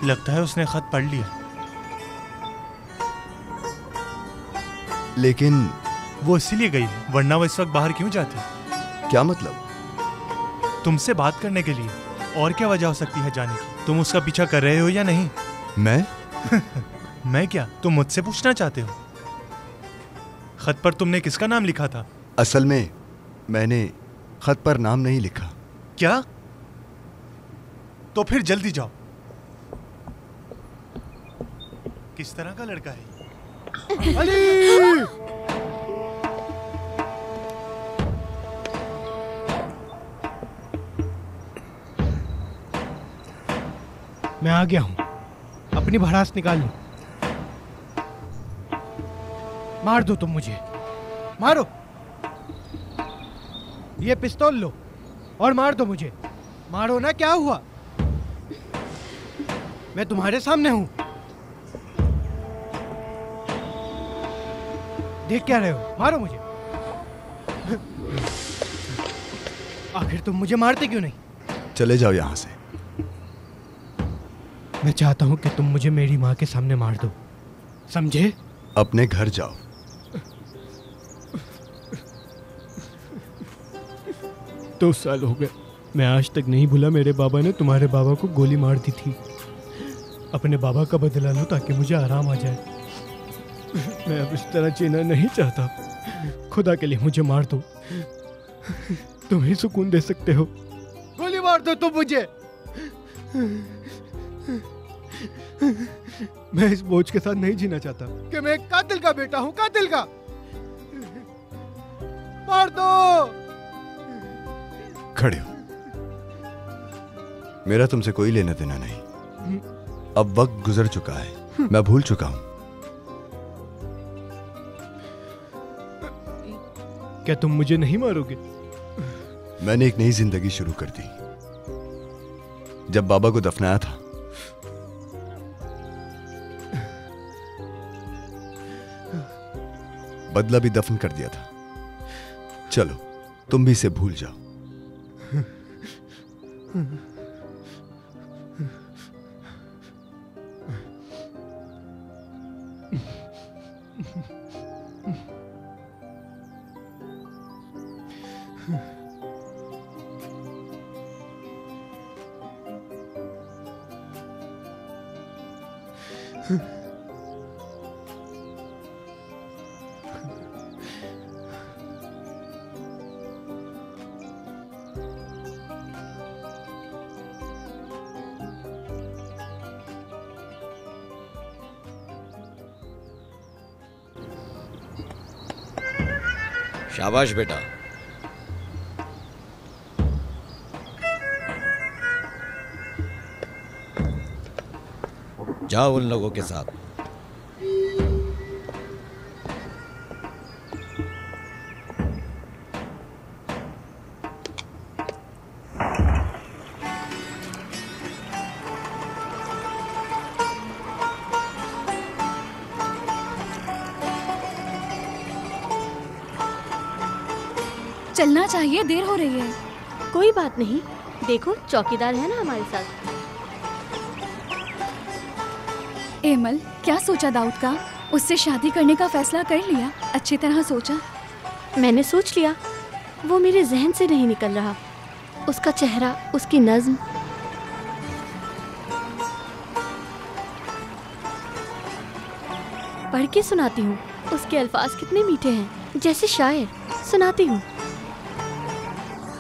लगता है उसने खत पढ़ लिया। लेकिन वो इसीलिए गई है, वरना वो इस वक्त बाहर क्यों जाती? क्या मतलब? तुमसे बात करने के लिए। और क्या वजह हो सकती है जाने की? तुम उसका पीछा कर रहे हो या नहीं? मैं? मैं क्या, तुम मुझसे पूछना चाहते हो? खत पर तुमने किसका नाम लिखा था? असल में मैंने खत पर नाम नहीं लिखा। क्या? तो फिर जल्दी जाओ। किस तरह का लड़का है? अली! मैं आ गया हूं, अपनी भड़ास निकाल लो। मार दो तुम मुझे, मारो। ये पिस्तौल लो और मार दो मुझे। मारो ना, क्या हुआ? मैं तुम्हारे सामने हूं। देख क्या रहे हो? मारो मुझे। आखिर तुम मुझे मारते क्यों नहीं? चले जाओ यहां से। मैं चाहता हूं कि तुम मुझे मेरी माँ के सामने मार दो, समझे? अपने घर जाओ। 2 साल हो गए, मैं आज तक नहीं भूला मेरे बाबा ने तुम्हारे बाबा को गोली मार दी थी। अपने बाबा का बदला लो ताकि मुझे आराम आ जाए। मैं अब इस तरह जीना नहीं चाहता। खुदा के लिए मुझे मार दो, तुम ही सुकून दे सकते हो। गोली मार दो तुम मुझे। मैं इस बोझ के साथ नहीं जीना चाहता कि मैं एक कातिल का बेटा हूं, कातिल का। मार दो। खड़े हो। मेरा तुमसे कोई लेना देना नहीं। अब वक्त गुजर चुका है, मैं भूल चुका हूं। क्या तुम मुझे नहीं मारोगे? मैंने एक नई जिंदगी शुरू कर दी। जब बाबा को दफनाया था, बदला भी दफन कर दिया था। चलो, तुम भी इसे भूल जाओ। शाबाश बेटा। जाओ उन लोगों के साथ। चलना चाहिए, देर हो रही है। कोई बात नहीं, देखो चौकीदार है ना हमारे साथ। एमल, क्या सोचा दाऊद का? उससे शादी करने का फैसला कर लिया? अच्छी तरह सोचा? मैंने सोच लिया, वो मेरे जहन से नहीं निकल रहा। उसका चेहरा, उसकी नज्म। पढ़ के सुनाती हूँ, उसके अल्फाज कितने मीठे हैं, जैसे शायर। सुनाती हूँ।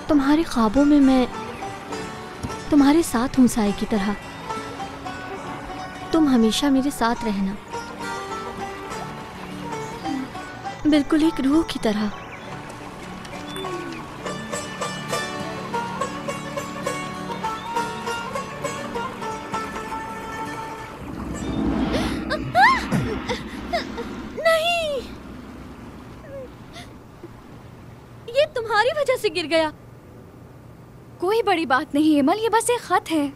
तुम्हारे ख्वाबों में मैं तुम्हारे साथ हूँ साए की तरह। तुम हमेशा मेरे साथ रहना, बिल्कुल एक रूह की तरह। नहीं, ये तुम्हारी वजह से गिर गया। कोई बड़ी बात नहीं एमल, ये बस एक खत है।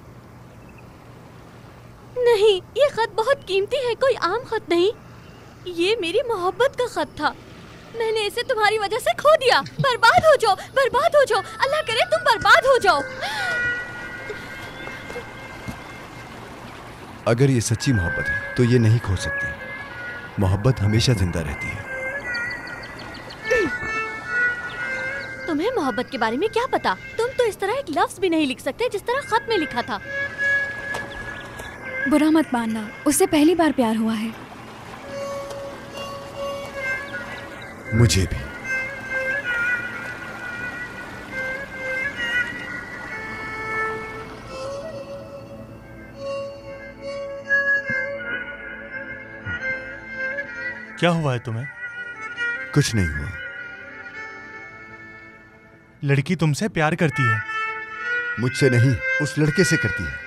नहीं, ये खत बहुत कीमती है, कोई आम खत नहीं। ये मेरी मोहब्बत का खत था। मैंने इसे तुम्हारी वजह से खो दिया। बर्बाद हो जाओ, बर्बाद हो जाओ। अल्लाह करे तुम बर्बाद हो जाओ। अगर ये सच्ची मोहब्बत है तो ये नहीं खो सकती। मोहब्बत हमेशा जिंदा रहती है। तुम्हें मोहब्बत के बारे में क्या पता? तुम तो इस तरह एक लफ्ज भी नहीं लिख सकते जिस तरह खत में लिखा था। बुरा मत मानना, उससे पहली बार प्यार हुआ है। मुझे भी। क्या हुआ है तुम्हें? कुछ नहीं हुआ। लड़की तुमसे प्यार करती है। मुझसे नहीं, उस लड़के से करती है।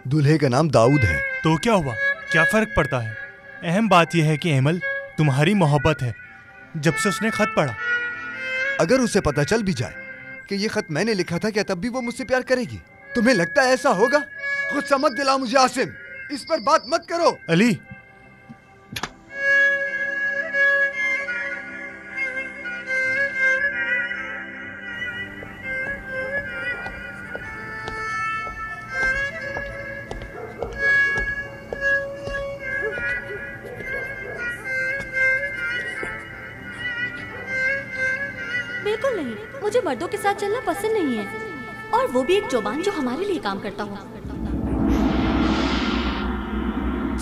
दूल्हे का नाम दाऊद है। तो क्या हुआ? क्या फर्क पड़ता है? अहम बात यह है कि एमल तुम्हारी मोहब्बत है। जब से उसने खत पढ़ा, अगर उसे पता चल भी जाए कि ये खत मैंने लिखा था, क्या तब भी वो मुझसे प्यार करेगी? तुम्हें लगता है ऐसा होगा? खुद समझ दिला मुझे आसिम, इस पर बात मत करो। अली, बिल्कुल नहीं, मुझे मर्दों के साथ चलना पसंद नहीं है, और वो भी एक जुबान जो हमारे लिए काम करता हो।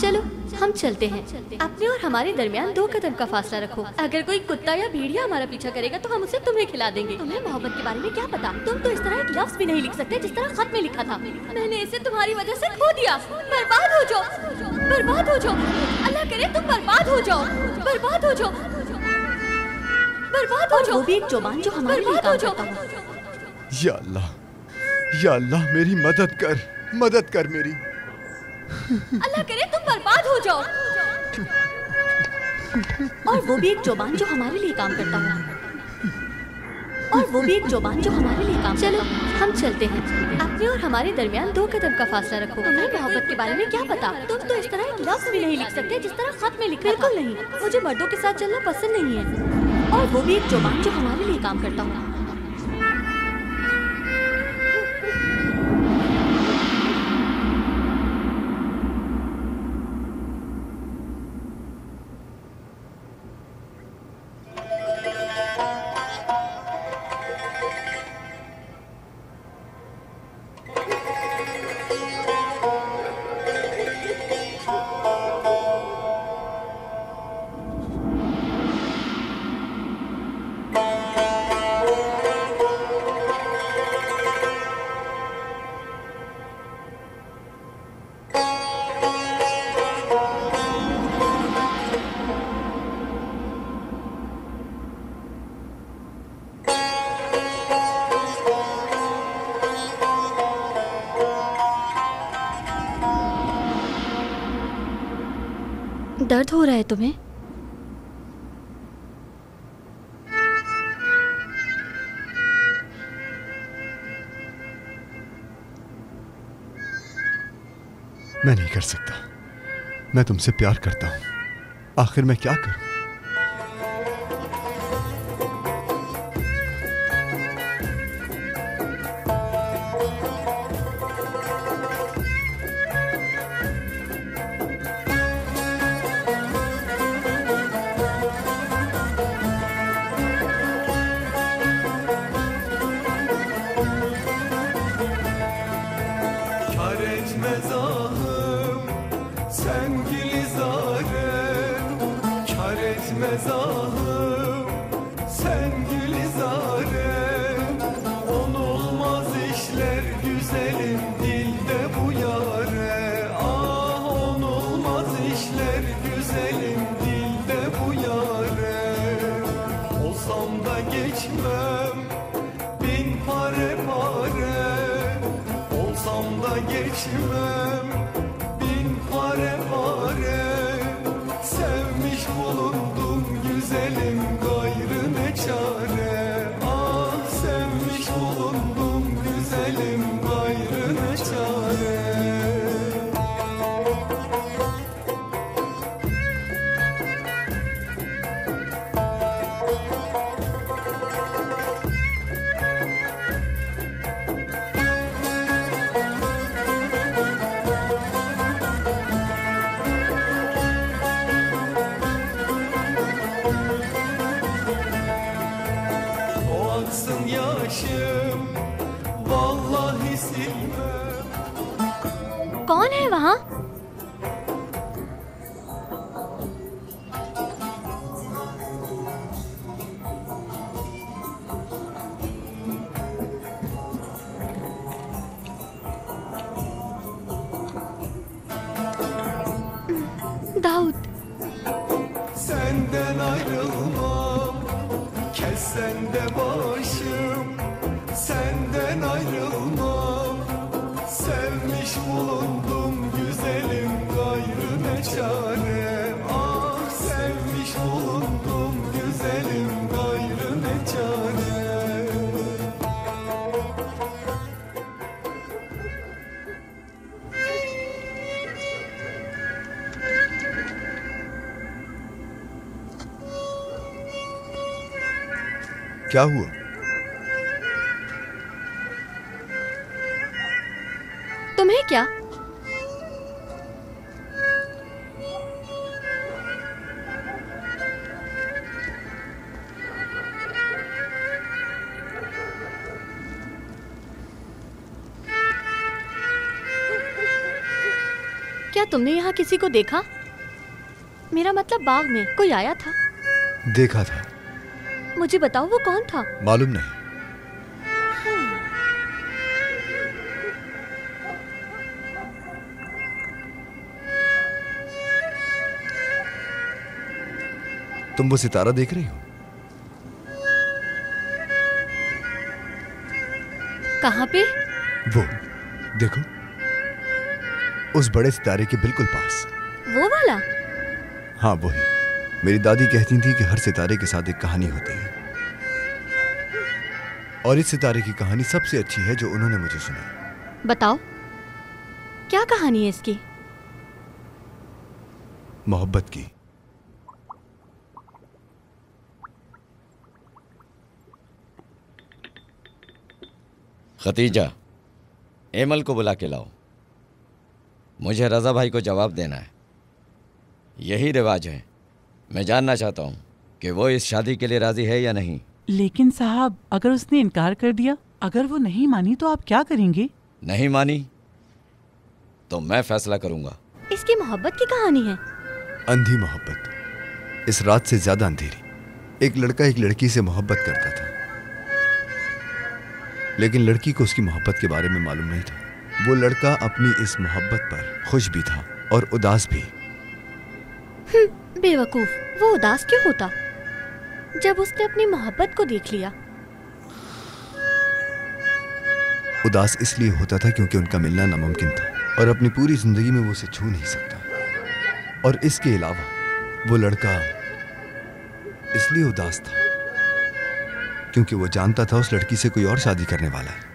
चलो हम चलते हैं। अपने और हमारे दरमियान 2 कदम का फासला रखो। अगर कोई कुत्ता या भेड़िया हमारा पीछा करेगा तो हम उसे तुम्हें खिला देंगे। तुम्हें मोहब्बत के बारे में क्या पता? तुम तो इस तरह एक लफ्ज भी नहीं लिख सकते जिस तरह खत में लिखा था। मैंने इसे तुम्हारी वजह से खो दिया। बर्बाद हो जाओ, बर्बाद हो जाओ। अल्लाह करे तुम बर्बाद हो जाओ, बर्बाद हो जाओ, बर्बाद हो जाओ। वो भी एक जुबान जो हमारे लिए काम करता हो। या अल्लाह, या अल्लाह मेरी मदद कर, मदद कर मेरी। अल्लाह करे तुम बर्बाद हो जाओ। और वो भी एक जुबान जो हमारे लिए काम करता हो। और वो भी एक जुबान जो हमारे लिए काम। चलो हम चलते हैं। अपने और हमारे दरमियान 2 कदम का फासला रखो। तुम्हें मोहब्बत के बारे में क्या पता? तुम तो इस तरह एक लफ्ज भी नहीं लिख सकते जिस तरह खत में लिखा था। बिल्कुल नहीं, मुझे मर्दों के साथ चलना पसंद नहीं है, और वो भी एक जुबान जो हमारे लिए काम करता हो। दर्द हो रहा है तुम्हें? मैं नहीं कर सकता। मैं तुमसे प्यार करता हूं। आखिर मैं क्या करूं? Kar etmez ahım sen gülizarem, kar etmez ahım sen gülizarem. Onulmaz işler güzelim dilde bu yare. Ah onulmaz işler güzelim dilde bu yare. Olsam da geçmem bin pare pare. Olsam da geçmem bin pare pare. Sevmiş bulundum güzelim gayrı ne çare. Ah sevmiş bulundum güzelim gayrı ne çare. O aksın yaşım vallahi silmem. कौन है वहाँ? Dawood. Senden ayrılmam, kessen de başım. Senden ayrılmam, sevmiş bulundum güzelim gayrı ne çare. Ah sevmiş bulundum güzelim gayrı ne çare. क्या हुआ? तुम्हें क्या? क्या तुमने यहाँ किसी को देखा? मेरा मतलब बाग में कोई आया था? देखा था। मुझे बताओ वो कौन था? मालूम नहीं। तुम वो सितारा देख रही हो? कहाँ पे? वो देखो, उस बड़े सितारे के बिल्कुल पास। वो वाला? हाँ वही। मेरी दादी कहती थी कि हर सितारे के साथ एक कहानी होती है, और इस सितारे की कहानी सबसे अच्छी है जो उन्होंने मुझे सुनाई। बताओ, क्या कहानी है इसकी? मोहब्बत की। खतीजा, एमल को बुला के लाओ। मुझे रजा भाई को जवाब देना है। यही रिवाज है। मैं जानना चाहता हूँ कि वो इस शादी के लिए राजी है या नहीं। लेकिन साहब, अगर उसने इनकार कर दिया, अगर वो नहीं मानी तो आप क्या करेंगे? नहीं मानी तो मैं फैसला करूंगा। इसकी मोहब्बत की कहानी है। अंधी मोहब्बत, इस रात से ज्यादा अंधेरी। एक लड़का एक लड़की से मोहब्बत करता था, लेकिन लड़की को उसकी मोहब्बत के बारे में मालूम नहीं था। वो लड़का अपनी इस मोहब्बत पर खुश भी था और उदास भी। बेवकूफ, वो उदास क्यों होता जब उसने अपनी मोहब्बत को देख लिया? उदास इसलिए होता था क्योंकि उनका मिलना नामुमकिन था और अपनी पूरी जिंदगी में वो उसे छू नहीं सकता। और इसके अलावा वो लड़का इसलिए उदास था क्योंकि वो जानता था उस लड़की से कोई और शादी करने वाला है।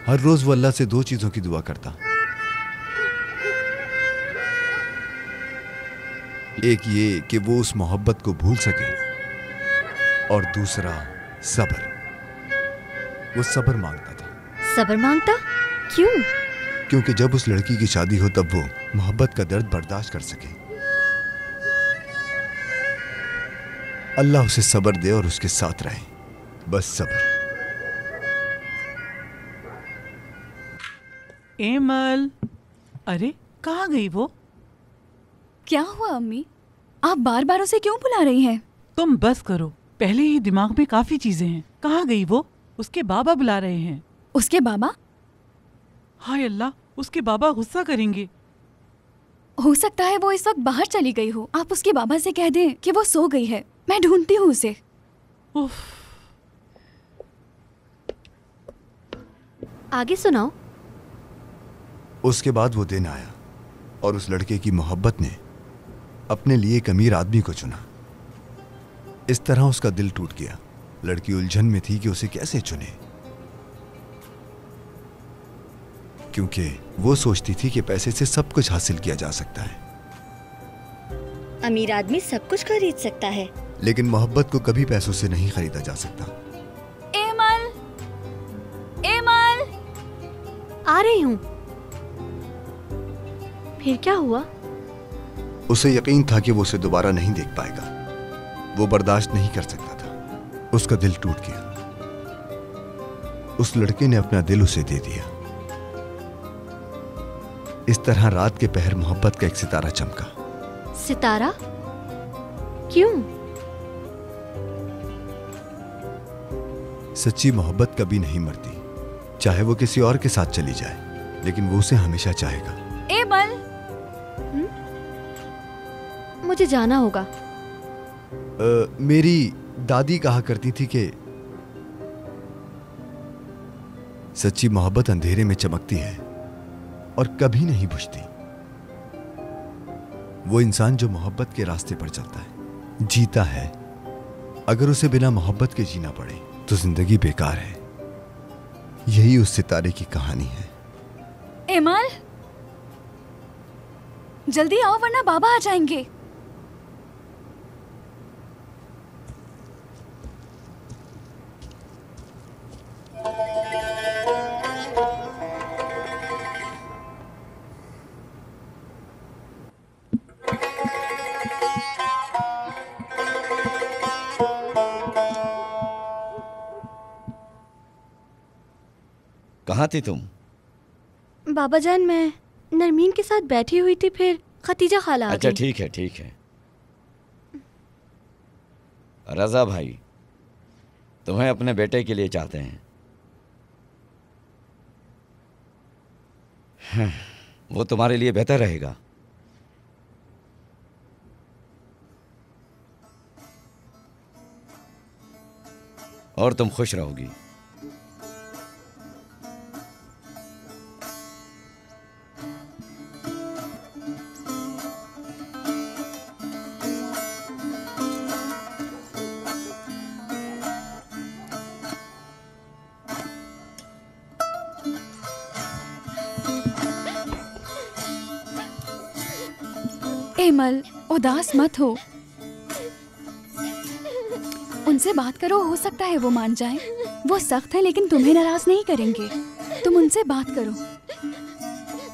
हर रोज वो अल्लाह से दो चीजों की दुआ करता, एक ये कि वो उस मोहब्बत को भूल सके और दूसरा सब्र। वो सब्र मांगता था। सब्र मांगता? क्यों? क्योंकि जब उस लड़की की शादी हो तब वो मोहब्बत का दर्द बर्दाश्त कर सके। अल्लाह उसे सब्र दे और उसके साथ रहे, बस सब्र। एमल, अरे कहाँ गई वो? क्या हुआ अम्मी? आप बार बार उसे क्यों बुला रही हैं? तुम बस करो, पहले ही दिमाग में काफी चीजें हैं। कहाँ गई वो? उसके बाबा बुला रहे हैं। उसके बाबा? हाय अल्लाह, उसके बाबा गुस्सा करेंगे। हो सकता है वो इस वक्त बाहर चली गई हो। आप उसके बाबा से कह दें कि वो सो गई है, मैं ढूंढती हूँ उसे। आगे सुनाओ। उसके बाद वो दिन आया और उस लड़के की मोहब्बत ने अपने लिए एक अमीर आदमी को चुना। इस तरह उसका दिल टूट गया। लड़की उलझन में थी कि उसे कैसे चुने, क्योंकि वो सोचती थी कि पैसे से सब कुछ हासिल किया जा सकता है। अमीर आदमी सब कुछ खरीद सकता है, लेकिन मोहब्बत को कभी पैसों से नहीं खरीदा जा सकता। एमल, एमल, आ रही हूँ। फिर क्या हुआ? उसे यकीन था कि वो उसे दोबारा नहीं देख पाएगा। वो बर्दाश्त नहीं कर सकता था। उसका दिल टूट गया। उस लड़के ने अपना दिल उसे दे दिया। इस तरह रात के पहर मोहब्बत का एक सितारा चमका। सितारा? क्यों? सच्ची मोहब्बत कभी नहीं मरती, चाहे वो किसी और के साथ चली जाए, लेकिन वो उसे हमेशा चाहेगा। एमल, मुझे जाना होगा। मेरी दादी कहा करती थी कि सच्ची मोहब्बत अंधेरे में चमकती है और कभी नहीं बुझती। वो इंसान जो मोहब्बत के रास्ते पर चलता है, जीता है। अगर उसे बिना मोहब्बत के जीना पड़े तो जिंदगी बेकार है। यही उस सितारे की कहानी है। एमल, जल्दी आओ वरना बाबा आ जाएंगे। कहाँ थी तुम? बाबा जान, मैं नरमीन के साथ बैठी हुई थी, फिर खतीजा खाला आ गई। अच्छा ठीक है, ठीक है। रजा भाई तुम्हें अपने बेटे के लिए चाहते हैं। वो तुम्हारे लिए बेहतर रहेगा। और तुम खुश रहोगी। एमल, उदास मत हो। उनसे बात करो, हो सकता है वो मान जाए। वो सख्त है लेकिन तुम्हें नाराज नहीं करेंगे। तुम उनसे बात करो।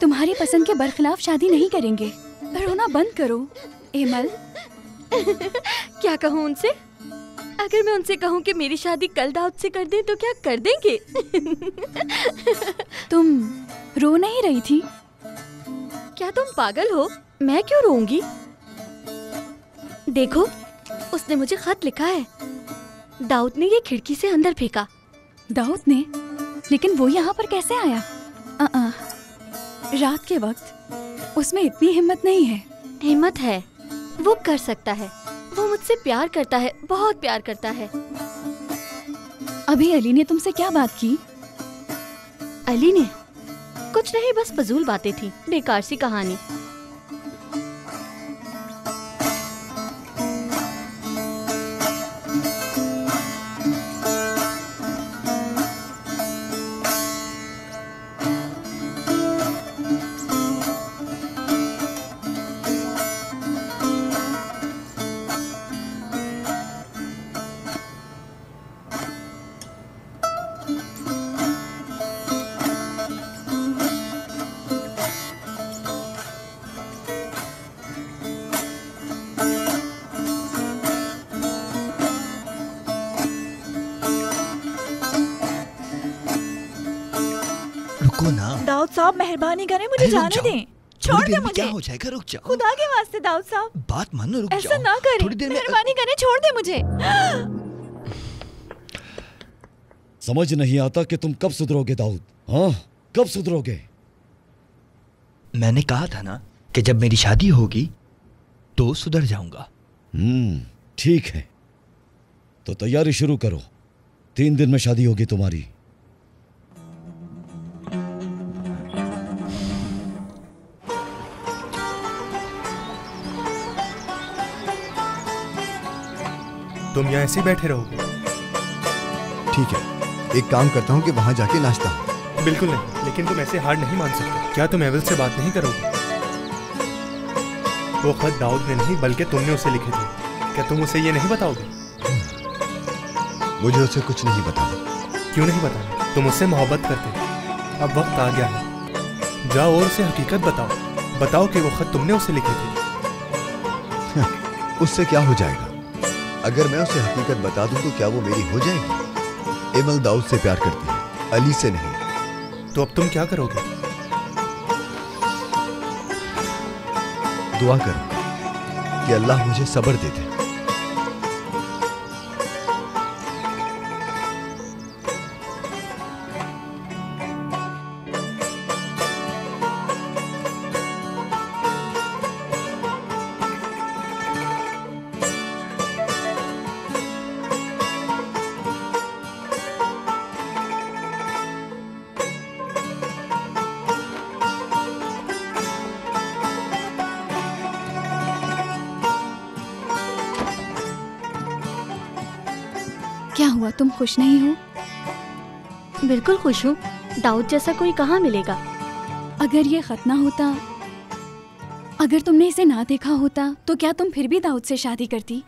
तुम्हारी पसंद के बरखिलाफ शादी नहीं करेंगे। रोना बंद करो एमल। क्या कहूँ उनसे? अगर मैं उनसे कहूँ कि मेरी शादी कल दाऊद से कर दें तो क्या कर देंगे? तुम रो नहीं रही थी? क्या तुम पागल हो? मैं क्यों रोऊंगी? देखो, उसने मुझे खत लिखा है। दाऊद ने ये खिड़की से अंदर फेंका। दाऊद ने? लेकिन वो यहाँ पर कैसे आया? रात के वक्त उसमें इतनी हिम्मत नहीं है। हिम्मत है, वो कर सकता है। वो मुझसे प्यार करता है, बहुत प्यार करता है। अभी अली ने तुमसे क्या बात की? अली ने कुछ नहीं, बस फजूल बातें थी, बेकार सी कहानी। रुको ना। दाऊद साहब मेहरबानी करें, मुझे जाने दें। छोड़ दे मुझे। क्या हो जाएगा, रुक जाओ। खुदा के वास्ते दाऊद साहब, बात मानो, रुक जाओ। ऐसा ना करें, थोड़ी देर में मेहरबानी करें, छोड़ दे मुझे। समझ नहीं आता कि तुम कब सुधरोगे दाऊद। हाँ, कब सुधरोगे? मैंने कहा था ना कि जब मेरी शादी होगी तो सुधर जाऊंगा। ठीक है, तो तैयारी शुरू करो। 3 दिन में शादी होगी तुम्हारी। तुम यहाँ ऐसे ही बैठे रहोगे? ठीक है, एक काम करता हूँ कि वहां जाके नाश्ता हूँ। बिल्कुल नहीं, लेकिन तुम ऐसे हार नहीं मान सकते। क्या तुम एविल से बात नहीं करोगे? वो खत दाऊद ने नहीं बल्कि तुमने उसे लिखे थे। क्या तुम उसे ये नहीं बताओगे? मुझे उसे कुछ नहीं बताना। क्यों नहीं बताना? तुम उससे मोहब्बत करते। अब वक्त आ गया है, जाओ और उसे हकीकत बताओ। बताओ कि वो खत तुमने उसे लिखे थे। उससे क्या हो जाएगा? अगर मैं उसे हकीकत बता दूं तो क्या वो मेरी हो जाएगी? एमल दाऊद से प्यार करती है, अली से नहीं। तो अब तुम क्या करोगे? दुआ करो कि अल्लाह मुझे सब्र दे दे। क्या हुआ, तुम खुश नहीं हो? बिल्कुल खुश हूँ। दाऊद जैसा कोई कहाँ मिलेगा। अगर ये खत ना होता, अगर तुमने इसे ना देखा होता तो क्या तुम फिर भी दाऊद से शादी करती?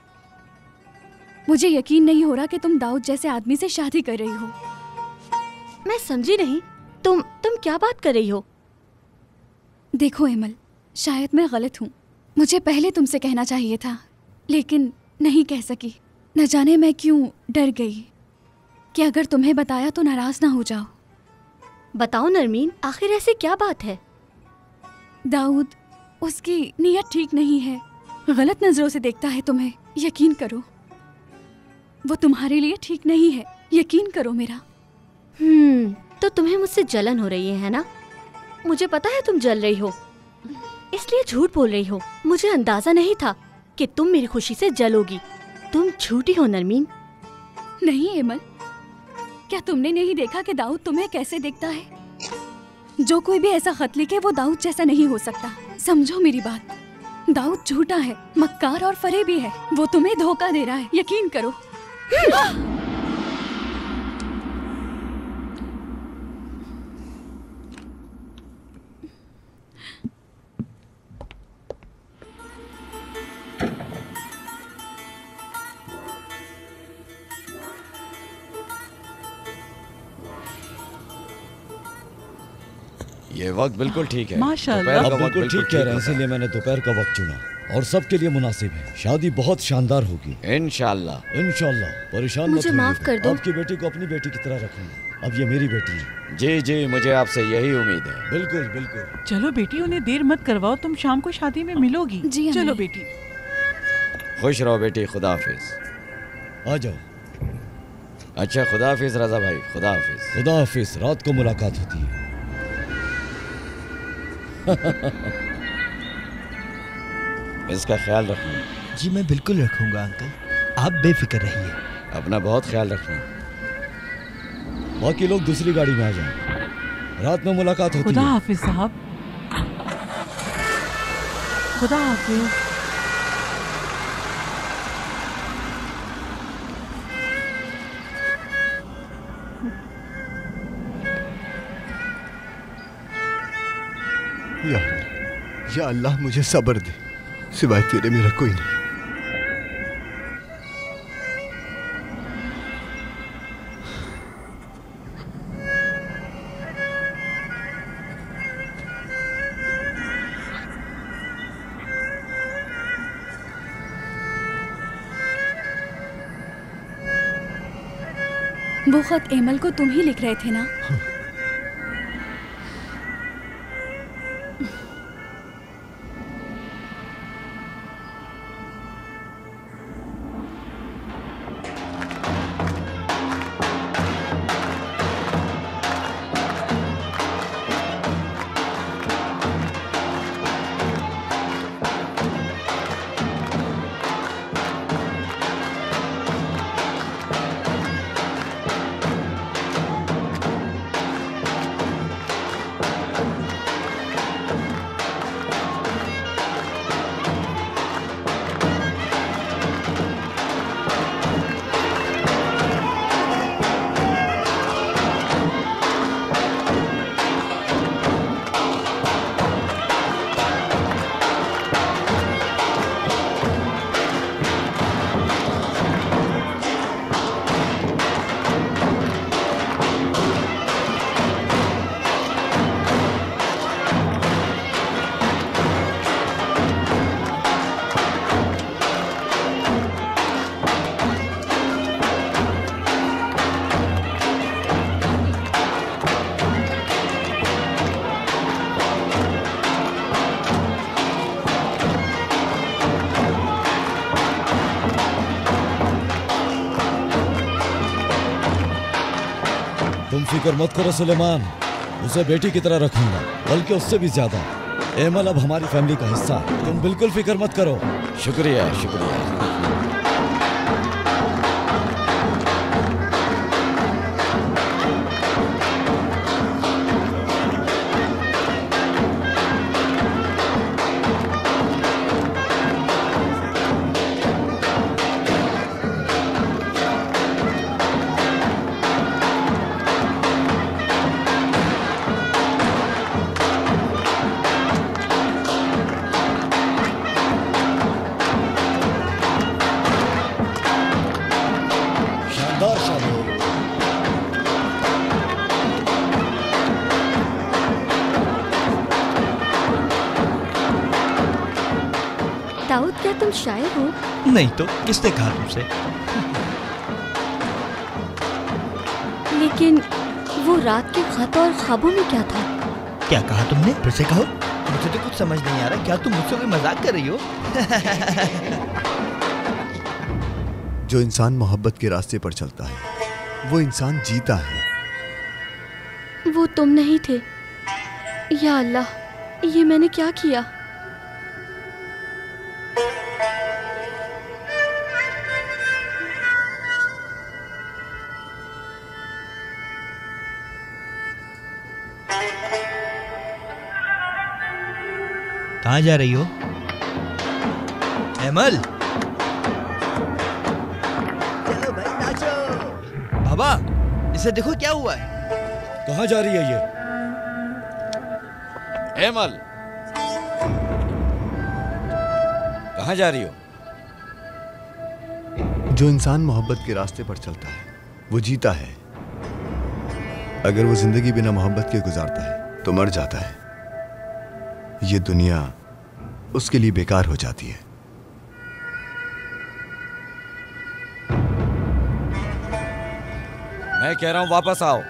मुझे यकीन नहीं हो रहा कि तुम दाऊद जैसे आदमी से शादी कर रही हो। मैं समझी नहीं, तुम क्या बात कर रही हो? देखो एमल, शायद मैं गलत हूँ। मुझे पहले तुमसे कहना चाहिए था, लेकिन नहीं कह सकी। न जाने मैं क्यों डर गई कि अगर तुम्हें बताया तो नाराज ना हो जाओ। बताओ नरमीन, आखिर ऐसी क्या बात है? दाऊद, उसकी नीयत ठीक नहीं है, गलत नजरों से देखता है तुम्हें। यकीन करो, वो तुम्हारे लिए ठीक नहीं है। यकीन करो मेरा। तो तुम्हें मुझसे जलन हो रही है ना? मुझे पता है तुम जल रही हो, इसलिए झूठ बोल रही हो। मुझे अंदाजा नहीं था कि तुम मेरी खुशी से जलोगी। तुम झूठी हो नरमीन। नहीं एमल, क्या तुमने नहीं देखा कि दाऊद तुम्हें कैसे देखता है? जो कोई भी ऐसा खत लिखे वो दाऊद जैसा नहीं हो सकता। समझो मेरी बात, दाऊद झूठा है, मक्कार और फरेबी है। वो तुम्हें धोखा दे रहा है, यकीन करो। ये वक्त बिल्कुल ठीक है। माशाअल्लाह। दोपहर का वक्त बिल्कुल ठीक कह रहे हैं, इसीलिए मैंने दोपहर का वक्त चुना और सबके लिए मुनासिब है। शादी बहुत शानदार होगी इंशाल्लाह। इंशाल्लाह। परेशान मत मुझे माफ कर दो। आपकी बेटी को अपनी बेटी की तरह रखूंगा। अब ये मेरी बेटी है। जी जी, मुझे आपसे यही उम्मीद है। बिल्कुल बिल्कुल। चलो बेटी, उन्हें देर मत करवाओ, तुम शाम को शादी में मिलोगी। जी चलो बेटी। खुश रहो बेटी, खुदा हाफिज। आ जाओ। अच्छा, खुदा हाफिज रजा भाई, खुदा हाफिज। खुदा हाफिज। रात को मुलाकात होती है। इसका ख्याल रखना। जी मैं बिल्कुल रखूंगा अंकल, आप बेफिक्र रहिए। अपना बहुत ख्याल रखना। बाकी लोग दूसरी गाड़ी में आ जाएं। रात में मुलाकात होती है। खुदा हाफिज साहब। खुदा हाफिज। या अल्लाह मुझे सब्र दे, सिवाय तेरे मेरा कोई नहीं। वो खत एमल को तुम ही लिख रहे थे ना? तुम फिक्र मत करो सुलेमान, उसे बेटी की तरह रखूंगा, बल्कि उससे भी ज्यादा। एमल अब हमारी फैमिली का हिस्सा है, तुम बिल्कुल फिक्र मत करो। शुक्रिया शुक्रिया। दाऊद, क्या तुम शायर हो? नहीं तो किसने कहा तुमसे? लेकिन वो रात के खत और ख्वाबों में क्या था? क्या कहा तुमने? फिर से कहो। मुझे तो कुछ समझ नहीं आ रहा। क्या तुम मुझसे कोई मजाक कर रही हो? जो इंसान मोहब्बत के रास्ते पर चलता है वो इंसान जीता है। वो तुम नहीं थे। या अल्लाह, ये मैंने क्या किया? कहाँ जा रही हो? एमल, चलो भाई नाचो। बाबा, इसे देखो क्या हुआ है। कहाँ जा रही है ये? एमल, कहाँ जा रही हो? जो इंसान मोहब्बत के रास्ते पर चलता है वो जीता है। अगर वो जिंदगी बिना मोहब्बत के गुजारता है तो मर जाता है। ये दुनिया उसके लिए बेकार हो जाती है। मैं कह रहा हूं वापस आओ।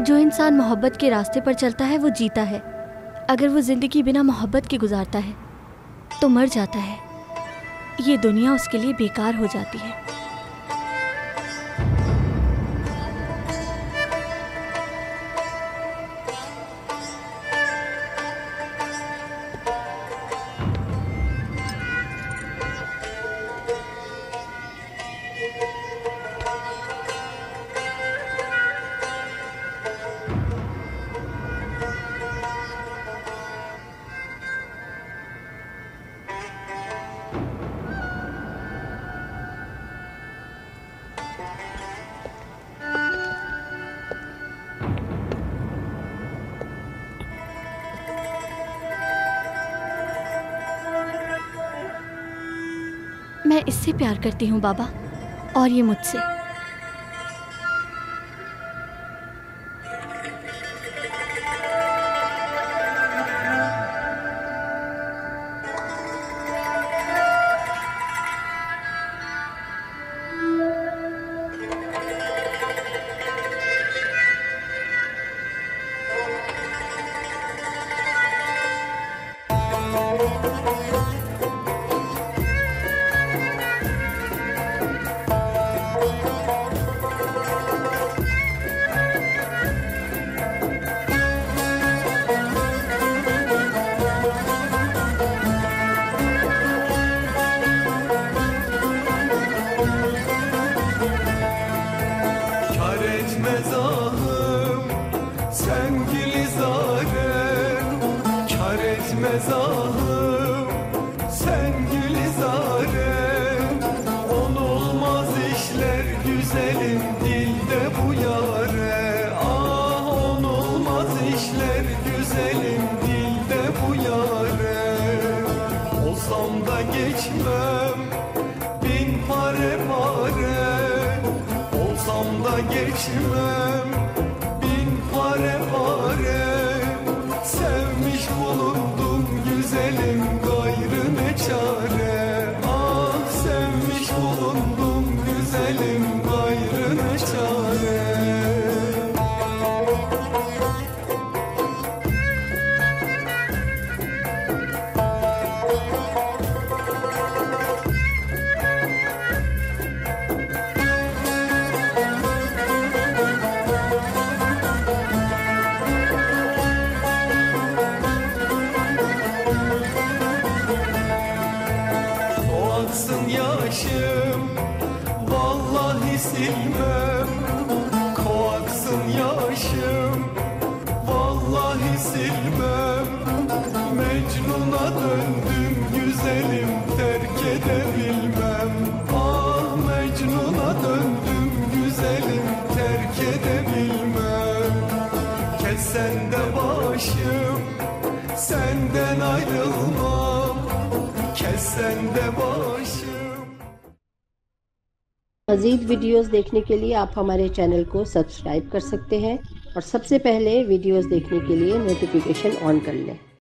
जो इंसान मोहब्बत के रास्ते पर चलता है वो जीता है। अगर वो जिंदगी बिना मोहब्बत के गुजारता है तो मर जाता है। ये दुनिया उसके लिए बेकार हो जाती है। मैं इससे प्यार करती हूँ बाबा, और ये मुझसे। मज़ीद वीडियोस देखने के लिए आप हमारे चैनल को सब्सक्राइब कर सकते हैं और सबसे पहले वीडियोस देखने के लिए नोटिफिकेशन ऑन कर लें।